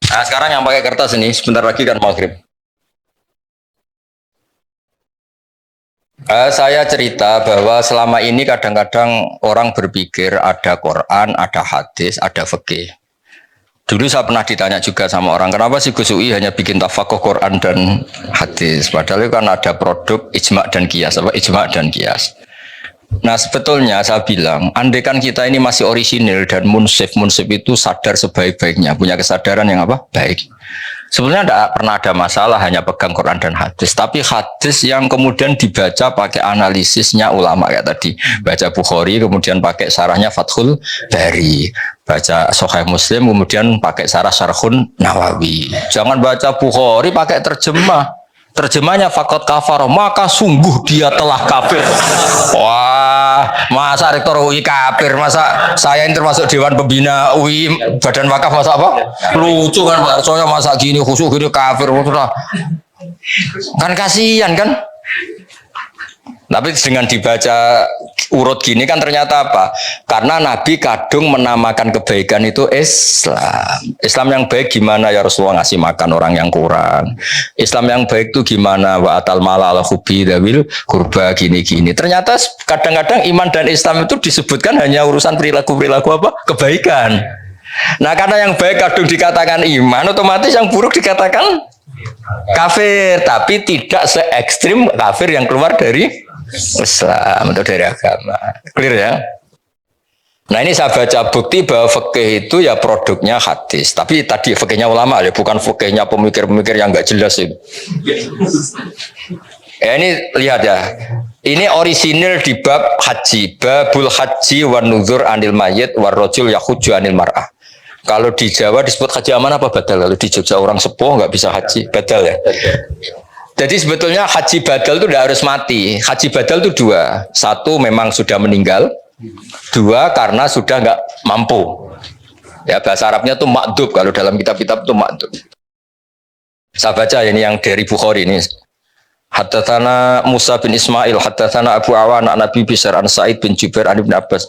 Speaker 1: Nah sekarang yang pakai kertas ini sebentar lagi kan maghrib. Saya cerita bahwa selama ini kadang-kadang orang berpikir ada Quran, ada hadis, ada fikih. Dulu saya pernah ditanya juga sama orang, kenapa sih Gus UI hanya bikin tafakuh Quran dan hadis? Padahal itu kan ada produk ijma' dan qiyas, ijma' dan qiyas. Nah sebetulnya saya bilang, andaikan kita ini masih orisinil dan munsif itu sadar sebaik-baiknya, punya kesadaran yang apa? Baik. Sebenarnya tidak pernah ada masalah hanya pegang Quran dan hadis, tapi hadis yang kemudian dibaca pakai analisisnya ulama kayak tadi, baca Bukhari kemudian pakai sarahnya Fathul Bari, baca Sahih Muslim kemudian pakai sarah Syarhun Nawawi. Jangan baca Bukhari pakai terjemah. Terjemahnya fakot kafar, maka sungguh dia telah kafir. Wah, masa rektor UI kafir, masa saya ini termasuk Dewan Pembina UI, Badan Wakaf, masa apa? Lucu kan Pak, soalnya masa gini khusus gini kafir, kan kasihan kan? Tapi dengan dibaca urut gini kan ternyata apa? Karena Nabi kadung menamakan kebaikan itu Islam. Islam yang baik gimana ya Rasulullah, ngasih makan orang yang kurang. Islam yang baik itu gimana? Wa atal mala ala hubbi dawil kurba gini-gini. Ternyata kadang-kadang iman dan Islam itu disebutkan hanya urusan perilaku-perilaku apa? Kebaikan. Nah karena yang baik kadung dikatakan iman, otomatis yang buruk dikatakan kafir. Tapi tidak se ekstrim kafir yang keluar dari Islam atau dari agama. Clear ya? Nah ini saya baca bukti bahwa fikih itu ya produknya hadis. Tapi tadi fikihnya ulama ya, bukan fikihnya pemikir-pemikir yang nggak jelas itu. Ya ini lihat ya. Ini orisinil di bab haji, babul haji wan nuzur anil mayyit war rajul yahuju anil mar'ah. Kalau di Jawa disebut haji aman apa badal? Kalau di Jogja orang sepuh nggak bisa haji badal ya. Jadi sebetulnya haji badal itu tidak harus mati. Haji badal itu dua. Satu memang sudah meninggal. Dua karena sudah nggak mampu. Ya bahasa Arabnya itu makdub. Kalau dalam kitab-kitab itu makdub. Saya baca ini yang dari Bukhari ini. Haddatsana Musa bin Ismail, haddatsana Abu Awan an Nabi Bishr an Sa'id bin Jubair an Ibnu Abbas.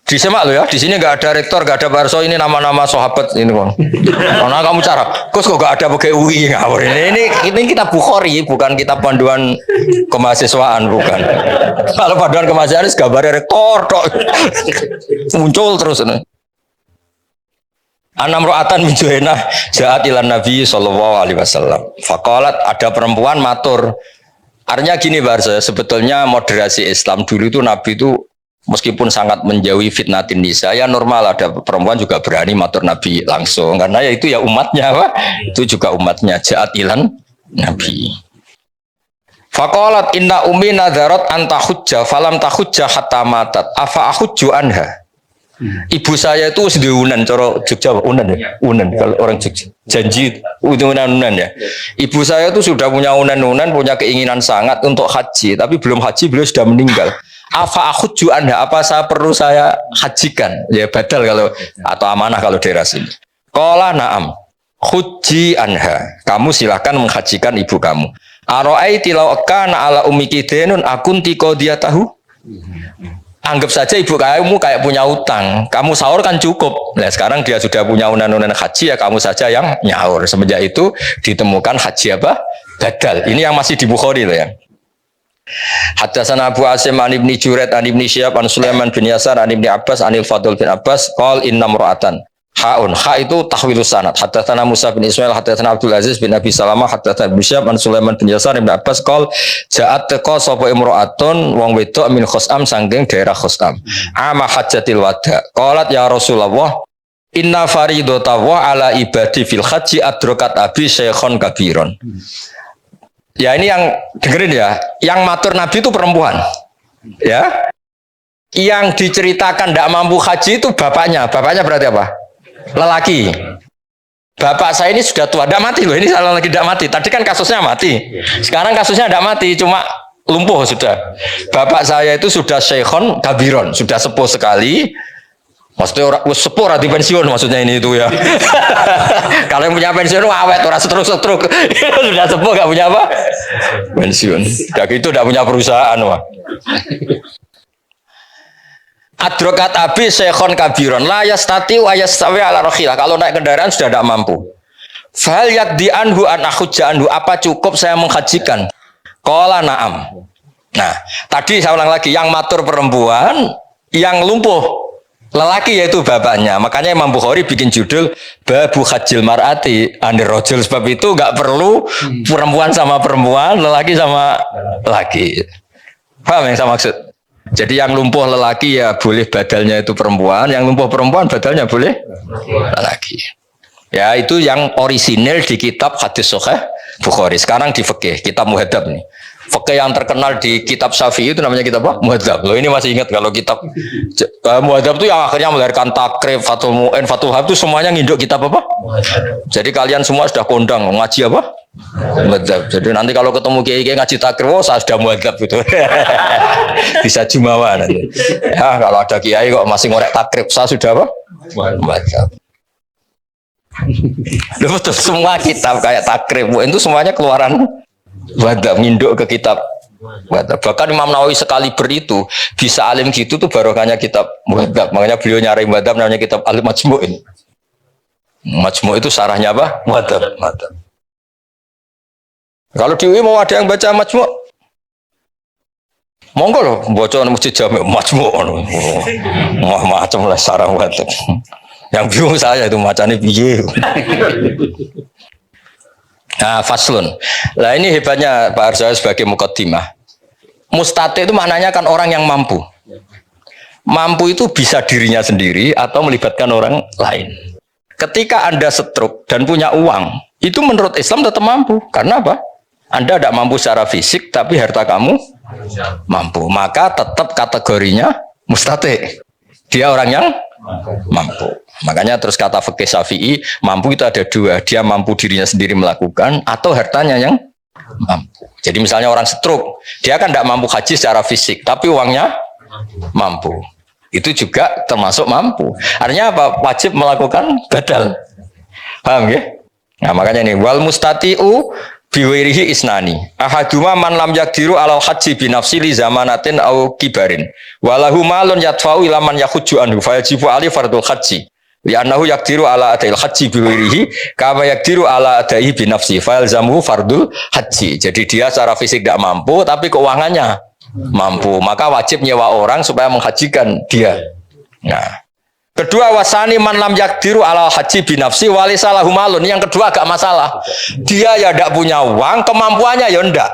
Speaker 1: Disemak lo ya, di sini nggak ada rektor, nggak ada barso, ini nama-nama sahabat ini kon. Karena kamu cara, kok nggak ada pakai UI ngawur ini kita Bukhari, bukan kita panduan kemahasiswaan, bukan. Kalau panduan kemahasiswaan gambarnya rektor, muncul terus. Anam ro'atan min Juhainah jahat ilan Nabi sallallahu alaihi wasallam. Faqalat, ada perempuan matur. Artinya gini barso, sebetulnya moderasi Islam dulu itu Nabi itu meskipun sangat menjauhi fitnatin nisa, ya normal ada perempuan juga berani matur Nabi langsung karena ya itu ya umatnya, Pak. Itu juga umatnya jaat ilan Nabi. Faqalat inna ummi nadzarat an tahujja falam tahujja hatta matat afa ahujju anha. Ibu saya itu sudah unan, cara Jogja unan ya, unan kalau orang Jogja janji unan ya. Ibu saya itu sudah punya unan, punya keinginan sangat untuk haji, tapi belum haji, beliau sudah meninggal. Afa ahujju anha, apa saya perlu saya hajikan? Ya badal kalau atau amanah kalau daerah sini. Qala na'am. Huji anha. Kamu silakan menghajikan ibu kamu. Ara'aiti law kana ala ummiki dainun akunti qadiyatahu? Anggap saja ibu kamu kayak punya utang. Kamu sahur kan cukup. Nah, sekarang dia sudah punya unan-unan haji, ya kamu saja yang nyaur. Semenjak itu ditemukan haji apa? Badal. Ini yang masih di Bukhari loh ya. Haddatsana Abu Asim an Ibni Juret an Ibni Syihab an Sulaiman bin Yasar an Ibni Abbas anil Fadl bin Abbas qol inna mra'atan haun ha itu tahwilus sanad. Haddatsana Musa bin Ismail haddatsana Abdul Aziz bin Abi Salamah haddatsana Ibnu Syihab an Sulaiman bin Yasar Ibnu Abbas qol ja'at taqa sapa imra'atun wong wedok min Khosam saking daerah Khosam ama hajjatil wada qalat ya Rasulullah inna faridata wa ala ibadi fil haji adrokat abi syekhon kabiron. Ya ini yang dengerin ya, yang matur Nabi itu perempuan, ya. Yang diceritakan tidak mampu haji itu bapaknya. Bapaknya berarti apa? Lelaki. Bapak saya ini sudah tua, tidak mati loh. Ini salah lagi tidak mati. Tadi kan kasusnya mati. Sekarang kasusnya tidak mati, cuma lumpuh sudah. Bapak saya itu sudah syekhon kabiron, sudah sepuh sekali. Maksudnya orang sepuh di pensiun maksudnya ini itu ya. Kalau yang punya pensiun awet orang setruk sudah sepuh gak punya apa? Pensiun. Ya gitu tidak punya perusahaan wah. Adrokat abi syekhon kabiron la yastati wa yastawi ala rakhilah. Kalau naik kendaraan sudah tidak mampu. Fal yakdi anhu an ahujja anhu, apa cukup saya menghajikan? Qala na'am. Nah, tadi saya ulang lagi, yang matur perempuan, yang lumpuh lelaki yaitu bapaknya. Makanya Imam Bukhari bikin judul babu hajil mar'ati anir rajul, sebab itu nggak perlu perempuan sama perempuan, lelaki sama lelaki. Paham yang saya maksud? Jadi yang lumpuh lelaki ya boleh badalnya itu perempuan, yang lumpuh perempuan badalnya boleh lelaki. Ya itu yang orisinil di kitab hadis sahih Bukhari. Sekarang di fikih kitab muhadzab nih. Fikih yang terkenal di kitab Syafi'i itu namanya kitab apa? Muhadzab. Loh ini masih ingat kalau kitab Muhadzab itu yang akhirnya melahirkan Takrib, Fathul Mu'in, Fathul Wahhab itu semuanya nginduk kitab apa? Jadi kalian semua sudah kondang ngaji apa? Muhadzab. Jadi nanti kalau ketemu kiai ngaji Takrib, oh saya sudah Muhadzab gitu. Bisa jumawa nanti. Ya kalau ada kiai kok masih ngorek Takrib, saya sudah apa? Muhadzab. Betul semua kitab kayak Takrib itu semuanya keluaran Muhadzab nginduk ke kitab Muadzab. Bahkan Imam Nawawi sekali itu bisa alim gitu tuh barokahnya kitab Muadzab. Makanya beliau nyari Muadzab namanya kitab Al-Majmu' ini. Majmu' itu sarahnya apa? Muadzab. Kalau di UI mau ada yang baca Majmu', monggo loh, baca masjid Jami' Majmu'. Macam lah sarah Muadzab. Yang bingung saya itu macamnya piye. Nah, faslun. Lah ini hebatnya Pak Arso sebagai mukaddimah. Mustati itu maknanya kan orang yang mampu. Mampu itu bisa dirinya sendiri atau melibatkan orang lain. Ketika Anda stroke dan punya uang, itu menurut Islam tetap mampu. Karena apa? Anda tidak mampu secara fisik, tapi harta kamu mampu. Maka tetap kategorinya mustati. Dia orang yang mampu. Makanya terus kata fikih Syafi'i, mampu itu ada dua. Dia mampu dirinya sendiri melakukan atau hartanya yang mampu. Jadi misalnya orang stroke, dia kan tidak mampu haji secara fisik, tapi uangnya mampu. Itu juga termasuk mampu. Artinya apa? Wajib melakukan badal. Paham ya? Nah makanya ini wal mustati'u biwirihi isnani. Ahaduma man lam yakdiru alal haji binafsi li zamanatin au kibarin. Walahu malun yadfa'u ila man yakhujju anhu fayajibu ali fardul haji. Li'annahu yakdiru ala adail haji biwirihi kama yakdiru ala adaihi binafsi fayalzamuhu fardul haji. Jadi dia secara fisik tidak mampu tapi keuangannya mampu, maka wajib nyewa orang supaya menghajikan dia. Nah, kedua wasani man lam yakdiru ala haji binafsi walisalahu malun. Yang kedua agak masalah, dia ya tidak punya uang, kemampuannya ya ndak,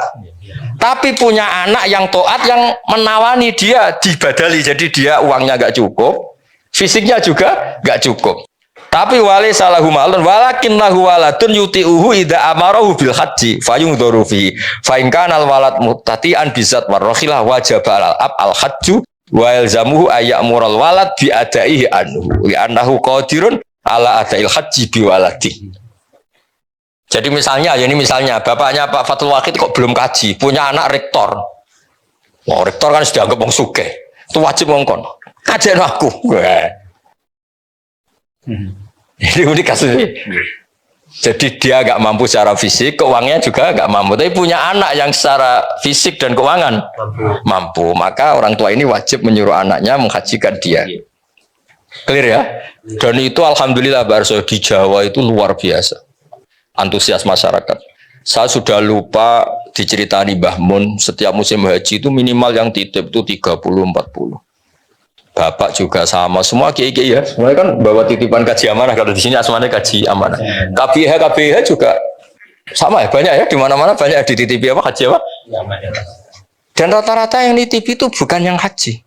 Speaker 1: tapi punya anak yang taat yang menawani dia dibadali, jadi dia uangnya agak cukup, fisiknya juga nggak cukup. Tapi wali salahu malun walakin lahu waladun yuti'uhu idza amarahu bil haji fayungdharu fi fa in kana al walad muttati'an bizat warrahilah wajib al ab al hajju wa yalzamuhu ayyamural walad bi adaihi anhu li annahu qadirun ala adail haji bi waladi. Jadi misalnya ya ini misalnya bapaknya Pak Fatul Wahid kok belum kaji, punya anak rektor. Wah, rektor kan sudah anggap wong sugih. Itu wajib ngongkon. Kajian aku. Ini kasusnya. Jadi dia nggak mampu secara fisik, keuangannya juga nggak mampu. Tapi punya anak yang secara fisik dan keuangan mampu. Maka orang tua ini wajib menyuruh anaknya menghajikan dia. Clear ya? Dan itu alhamdulillah Barso di Jawa itu luar biasa. Antusias masyarakat. Saya sudah lupa diceritani Mbah Mun, setiap musim haji itu minimal yang titip itu 30-40. Bapak juga sama, semua kiai-kiai ya. Semuanya kan bawa titipan kaji amanah. Kalau di sini asmanya kaji amanah. KBH juga sama ya, banyak ya. Di mana-mana banyak dititipi apa haji apa. Dan rata-rata yang nitip itu bukan yang haji.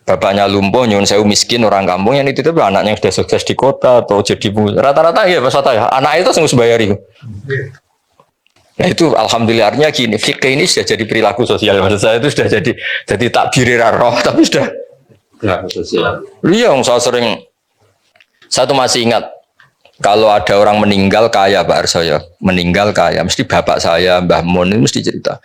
Speaker 1: Bapaknya lumpuh, nyuwun sewu miskin orang kampung yang nitip anaknya yang sudah sukses di kota atau jadi rata-rata ya pasata ya. Anak itu harus bayari. Nah itu alhamdulillahnya gini, fikih ini sudah jadi perilaku sosial. Maksud saya itu sudah jadi takbir roh, tapi sudah iya, saya tuh masih ingat kalau ada orang meninggal kaya Pak Arso ya, meninggal kaya, mesti bapak saya Mbah Mun ini mesti cerita.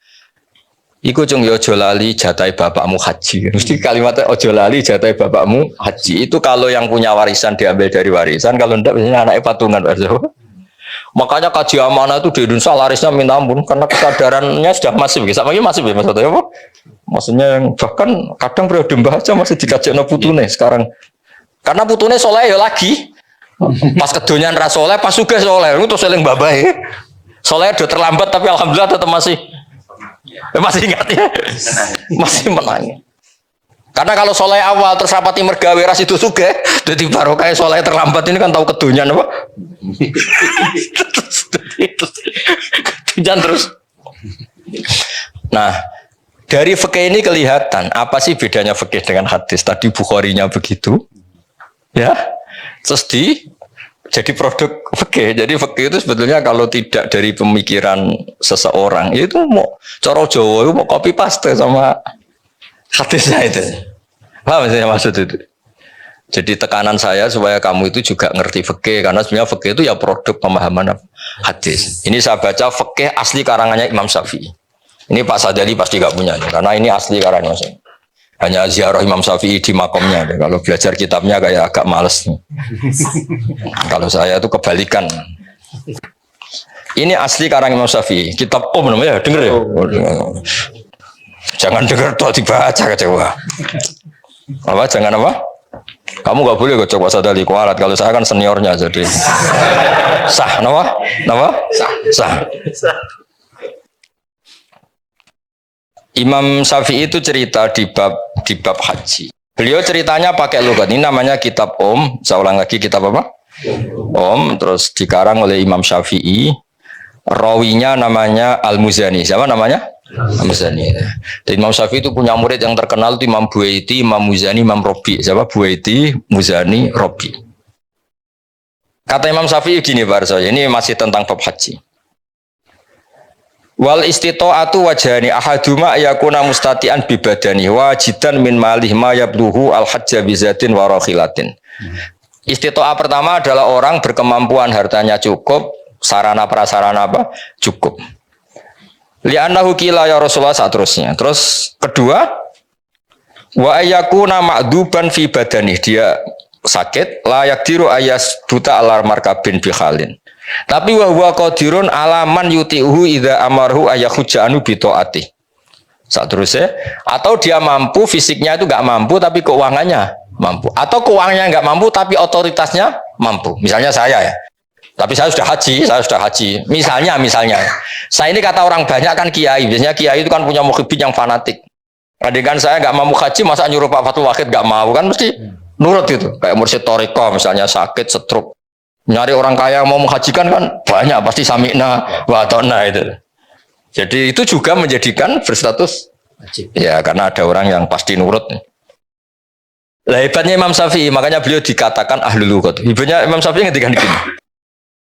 Speaker 1: Iku cung yo ojo lali jatai bapakmu haji. Mesti kalimatnya ojo lali jatai bapakmu haji. Itu kalau yang punya warisan diambil dari warisan, kalau enggak biasanya anaknya patungan Pak Arso. Makanya kaji amanah itu di Indonesia larisnya minta ampun karena kesadarannya sudah masif. Sama ini masif ya maksudnya apa? Maksudnya yang bahkan kadang periode mbah aja masih dikaji putune sekarang. Karena putune soleh ya lagi. Pas kedonyan ra soleh, pas sugih soleh. Itu seling babahe. Soleh udah terlambat tapi alhamdulillah tetap masih ingat ya. Masih menang. Karena kalau soleh awal terus rapati mergawe ras itu sugih, jadi barokah soleh terlambat ini kan tahu kedonyan apa? Kedonyan terus. Nah, dari fikih ini kelihatan apa sih bedanya fikih dengan hadis. Tadi Bukharinya begitu, ya. Terus jadi produk fikih. Jadi fikih itu sebetulnya kalau tidak dari pemikiran seseorang itu mau cara Jawa itu mau copy paste sama hadisnya itu. Paham saya maksud itu? Jadi tekanan saya supaya kamu itu juga ngerti fikih karena sebenarnya fikih itu ya produk pemahaman hadis. Ini saya baca fikih asli karangannya Imam Syafi'i. Ini Pak Sadali pasti gak punya karena ini asli karangan Mas. Hanya ziarah Imam Syafi'i di makomnya. Kalau belajar kitabnya kayak agak males. Kalau saya itu kebalikan. Ini asli karangan Imam Syafi'i. Kitab namanya denger ya. Jangan dengar toh dibaca kecewa. Apa? Jangan apa? Kamu nggak boleh kok coba sadali kualat. Kalau saya kan seniornya jadi sah, nama? Sah. Imam Syafi'i itu cerita di bab haji. Beliau ceritanya pakai logat. Ini namanya kitab Saya ulang lagi, kitab apa? Terus dikarang oleh Imam Syafi'i. Rawinya namanya Al-Muzani. Siapa namanya? Al-Muzani. Dan Imam Syafi'i itu punya murid yang terkenal itu Imam Buaiti, Imam Muzani, Imam Robi. Siapa? Buaiti, Muzani, Robi. Kata Imam Syafi'i gini Barso, ini masih tentang bab haji. Wal istita'atu wajhani ahaduma yakuna mustati'an bibadani wajidan min malih ma yabluhu al-hajja bizatin wa rakhilatin. Istita'ah pertama adalah orang berkemampuan hartanya cukup, sarana prasarana apa? Cukup. Li'annahu qila ya Rasulullah seterusnya. Terus kedua, wa ayyakuna ma'duban fi badani, dia sakit la yakdiru ayas buta alar markabin bi khalin. Tapi wa huwa qadirun alaman yuti'uhu idza amarhu ayakhujja anu bi taati. Seterusnya, atau dia mampu, fisiknya itu enggak mampu tapi keuangannya mampu. Atau keuangannya enggak mampu tapi otoritasnya mampu. Misalnya saya ya. Tapi saya sudah haji. Misalnya, saya ini kata orang banyak kan kiai. Biasanya kiai itu kan punya mukhibin yang fanatik. Adegan saya nggak mau haji, masa nyuruh Pak Fatul Wahid nggak mau kan mesti nurut itu. Kayak Mursyid Toriko misalnya sakit, stroke. Nyari orang kaya mau menghajikan kan banyak, pasti sami'na wa ata'na itu. Jadi itu juga menjadikan berstatus haji. Ya karena ada orang yang pasti nurut. Lah hebatnya Imam Syafi'i, makanya beliau dikatakan ahlul lughah. Hebatnya Imam Syafi'i ngendikan gini.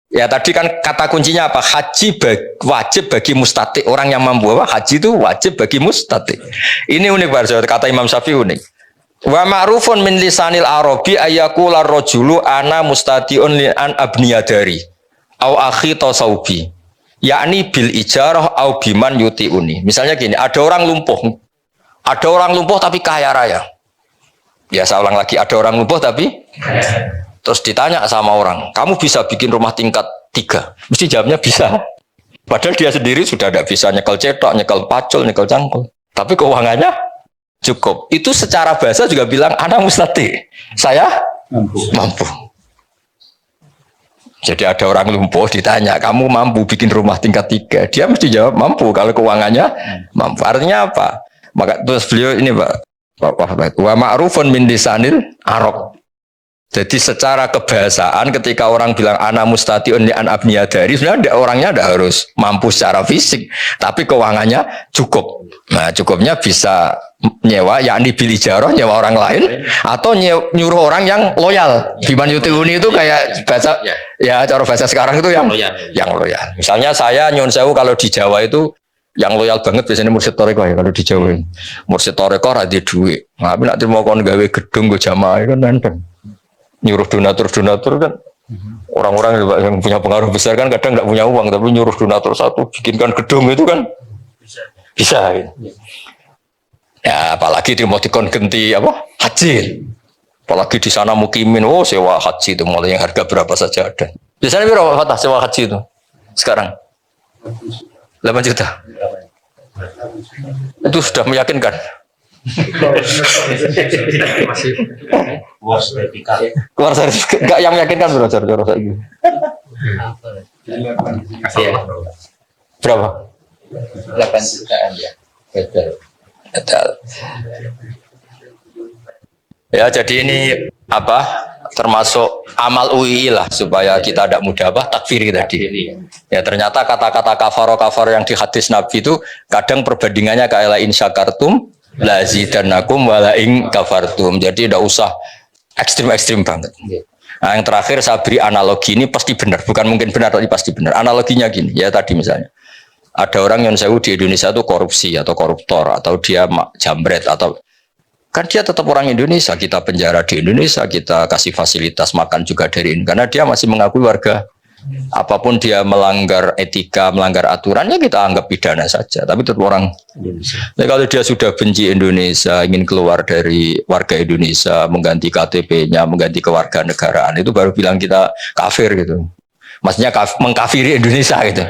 Speaker 1: Ya tadi kan kata kuncinya apa? Haji wajib bagi mustati. Orang yang mampu apa? Haji itu wajib bagi mustati. Ini unik banget kata Imam Syafi'i unik. Wa ma'rufun min lisanil arabi ayyakula rajulu ana mustati'un li an abniyadari au akhi tasawbi. Yakni bil ijarah au biman yuti'uni. Misalnya gini, ada orang lumpuh. Ada orang lumpuh tapi kaya raya. Ya saya ulang lagi, ada orang lumpuh tapi terus ditanya sama orang, kamu bisa bikin rumah tingkat 3? Mesti jawabnya bisa. Padahal dia sendiri sudah tidak bisa nyekel cetok, nyekel pacul, nyekel cangkul. Tapi keuangannya cukup. Itu secara bahasa juga bilang, anak mustati. Saya mampu. Jadi ada orang lumpuh ditanya, kamu mampu bikin rumah tingkat 3? Dia mesti jawab mampu kalau keuangannya mampu. Artinya apa? Maka terus beliau ini Pak, wa ma'rufun min lisanil Arab. Jadi secara kebahasaan ketika orang bilang ana mustati'un li an abniyadari, sebenarnya orangnya tidak harus mampu secara fisik, tapi keuangannya cukup. Nah, cukupnya bisa nyewa, yakni bil ijarah, nyewa orang lain, atau nyuruh orang yang loyal. Biman yuti'uni itu kayak bahasa ya cara bahasa sekarang itu yang loyal. Misalnya saya nyun sewu kalau di Jawa itu yang loyal banget biasanya Mursyid Toreko ya kalau di Jawa. Mursyid Toreko ra di duit. Tapi nek mau kon gawe gedung go jamaah kan nenteng. Nyuruh donatur kan orang-orang yang punya pengaruh besar kan kadang nggak punya uang tapi nyuruh donatur satu bikinkan gedung itu kan bisa gitu. Ya apalagi dia mau dikon ganti apa haji, apalagi di sana mukimin sewa haji itu mulai yang harga berapa saja ada. Biasanya berapa sewa haji itu sekarang 8 juta. Itu sudah meyakinkan. Keluar sertifikat enggak yang meyakinkan belajar cara saiki. Berapa?
Speaker 2: 8 jutaan ya. Betul.
Speaker 1: Ya jadi ini apa termasuk amal UI lah supaya kita tidak mudah takfiri tadi. Ya ternyata kata-kata kafaro yang di hadis Nabi itu kadang perbandingannya kayak la in syakartum lazidannakum wala in kafartum. Jadi tidak usah ekstrim banget. Nah, yang terakhir saya beri analogi ini pasti benar, bukan mungkin benar tapi pasti benar. Analoginya gini, ya tadi misalnya ada orang yang sewu di Indonesia itu korupsi atau koruptor atau dia jambret atau kan dia tetap orang Indonesia, kita penjara di Indonesia, kita kasih fasilitas makan juga dari ini karena dia masih mengakui warga. Apapun dia melanggar etika, melanggar aturannya kita anggap pidana saja, tapi tetap orang Indonesia. Nah, kalau dia sudah benci Indonesia, ingin keluar dari warga Indonesia, mengganti KTP-nya, mengganti kewarganegaraan, itu baru bilang kita kafir gitu. Maksudnya mengkafiri Indonesia gitu.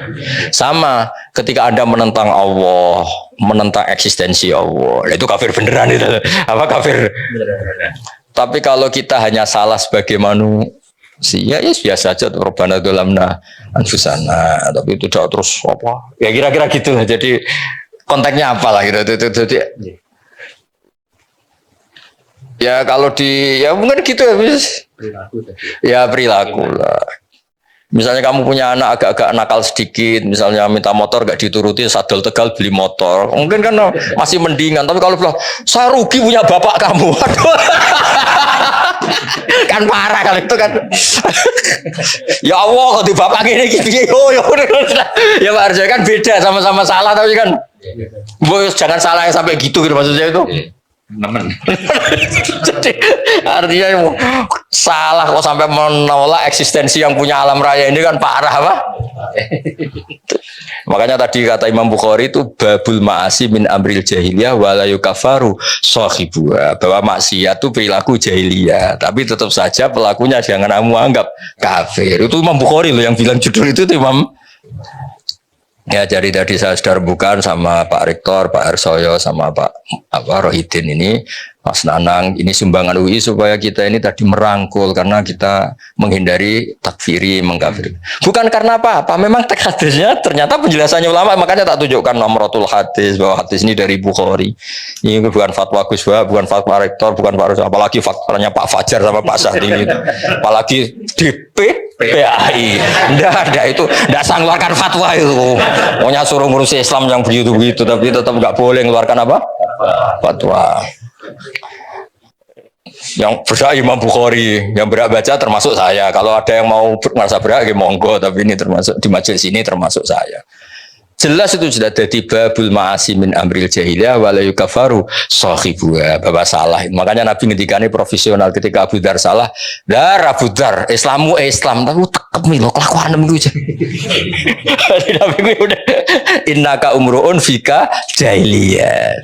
Speaker 1: Sama ketika Anda menentang Allah, menentang eksistensi Allah. Itu kafir beneran itu. Apa kafir? Tapi kalau kita hanya salah sebagai manusia, ya biasa aja. Rabbana dzalamna anfusana. Tapi itu tidak terus apa? Ya kira-kira gitu lah. Jadi konteksnya apa lah gitu. Jadi ya kalau ya mungkin gitu ya, ya perilaku lah. Misalnya kamu punya anak agak-agak nakal sedikit, misalnya minta motor gak dituruti, sadel Tegal beli motor, mungkin kan masih mendingan. Tapi kalau bilang saya rugi punya bapak kamu, aduh, kan parah kalau itu kan. Ya Allah, kalau di bapak ini gitu, ya Pak Arjo kan beda, sama-sama salah tapi kan, jangan salah yang sampai gitu maksudnya itu.
Speaker 2: Nemen.
Speaker 1: Jadi artinya salah kok sampai menolak eksistensi yang punya alam raya ini kan parah apa? Makanya tadi kata Imam Bukhari itu babul ma'asi min amril jahiliyah wala yukafaru sahibuha, bahwa maksiat itu perilaku jahiliyah tapi tetap saja pelakunya jangan kamu anggap kafir. Itu Imam Bukhari loh yang bilang judul itu Imam. Ya, jadi tadi saya sudah rembukan sama Pak Rektor, Pak Arsoyo, sama Pak Rohidin ini, Mas Nanang, ini sumbangan UI supaya kita ini tadi merangkul karena kita menghindari takfiri, mengkafiri. Bukan karena apa-apa, memang teks hadisnya ternyata penjelasannya ulama, makanya tak tunjukkan nomorotul hadis, bahwa hadis ini dari Bukhari. Ini bukan fatwa Gus Wahab, bukan fatwa Rektor, bukan Pak Arsoyo, apalagi faktanya Pak Fajar sama Pak Sahdin itu. Apalagi PAI, enggak itu, enggak sang keluarkan fatwa itu. Maunya suruh ngurusi Islam yang begitu-begitu, tapi tetap enggak boleh mengeluarkan apa? Fatwa. Yang berhak Imam Bukhari, yang berhak baca termasuk saya. Kalau ada yang mau merasa berhak, ya monggo. Tapi ini termasuk di majelis ini termasuk saya. Jelas itu sudah jadi babul ma'asi min amril jahiliyah wala yukafaru sahibuha, bahwa salah. Makanya Nabi ngendikane profesional ketika Abu Dzar salah, "Dar Abu Dzar, Islamu Islam, tapi tekep milo kelakuan niku aja." Nabi udah innaka umruun fika jahiliyah.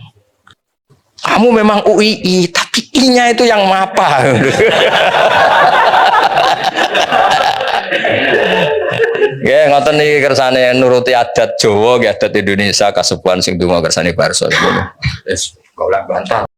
Speaker 1: Kamu memang UII, tapi I-nya itu yang apa? Ya, ngoten niki kersane nuruti adat Jawa, adat Indonesia kasepuhan sing donga kersane Barso. Wis kok bantah.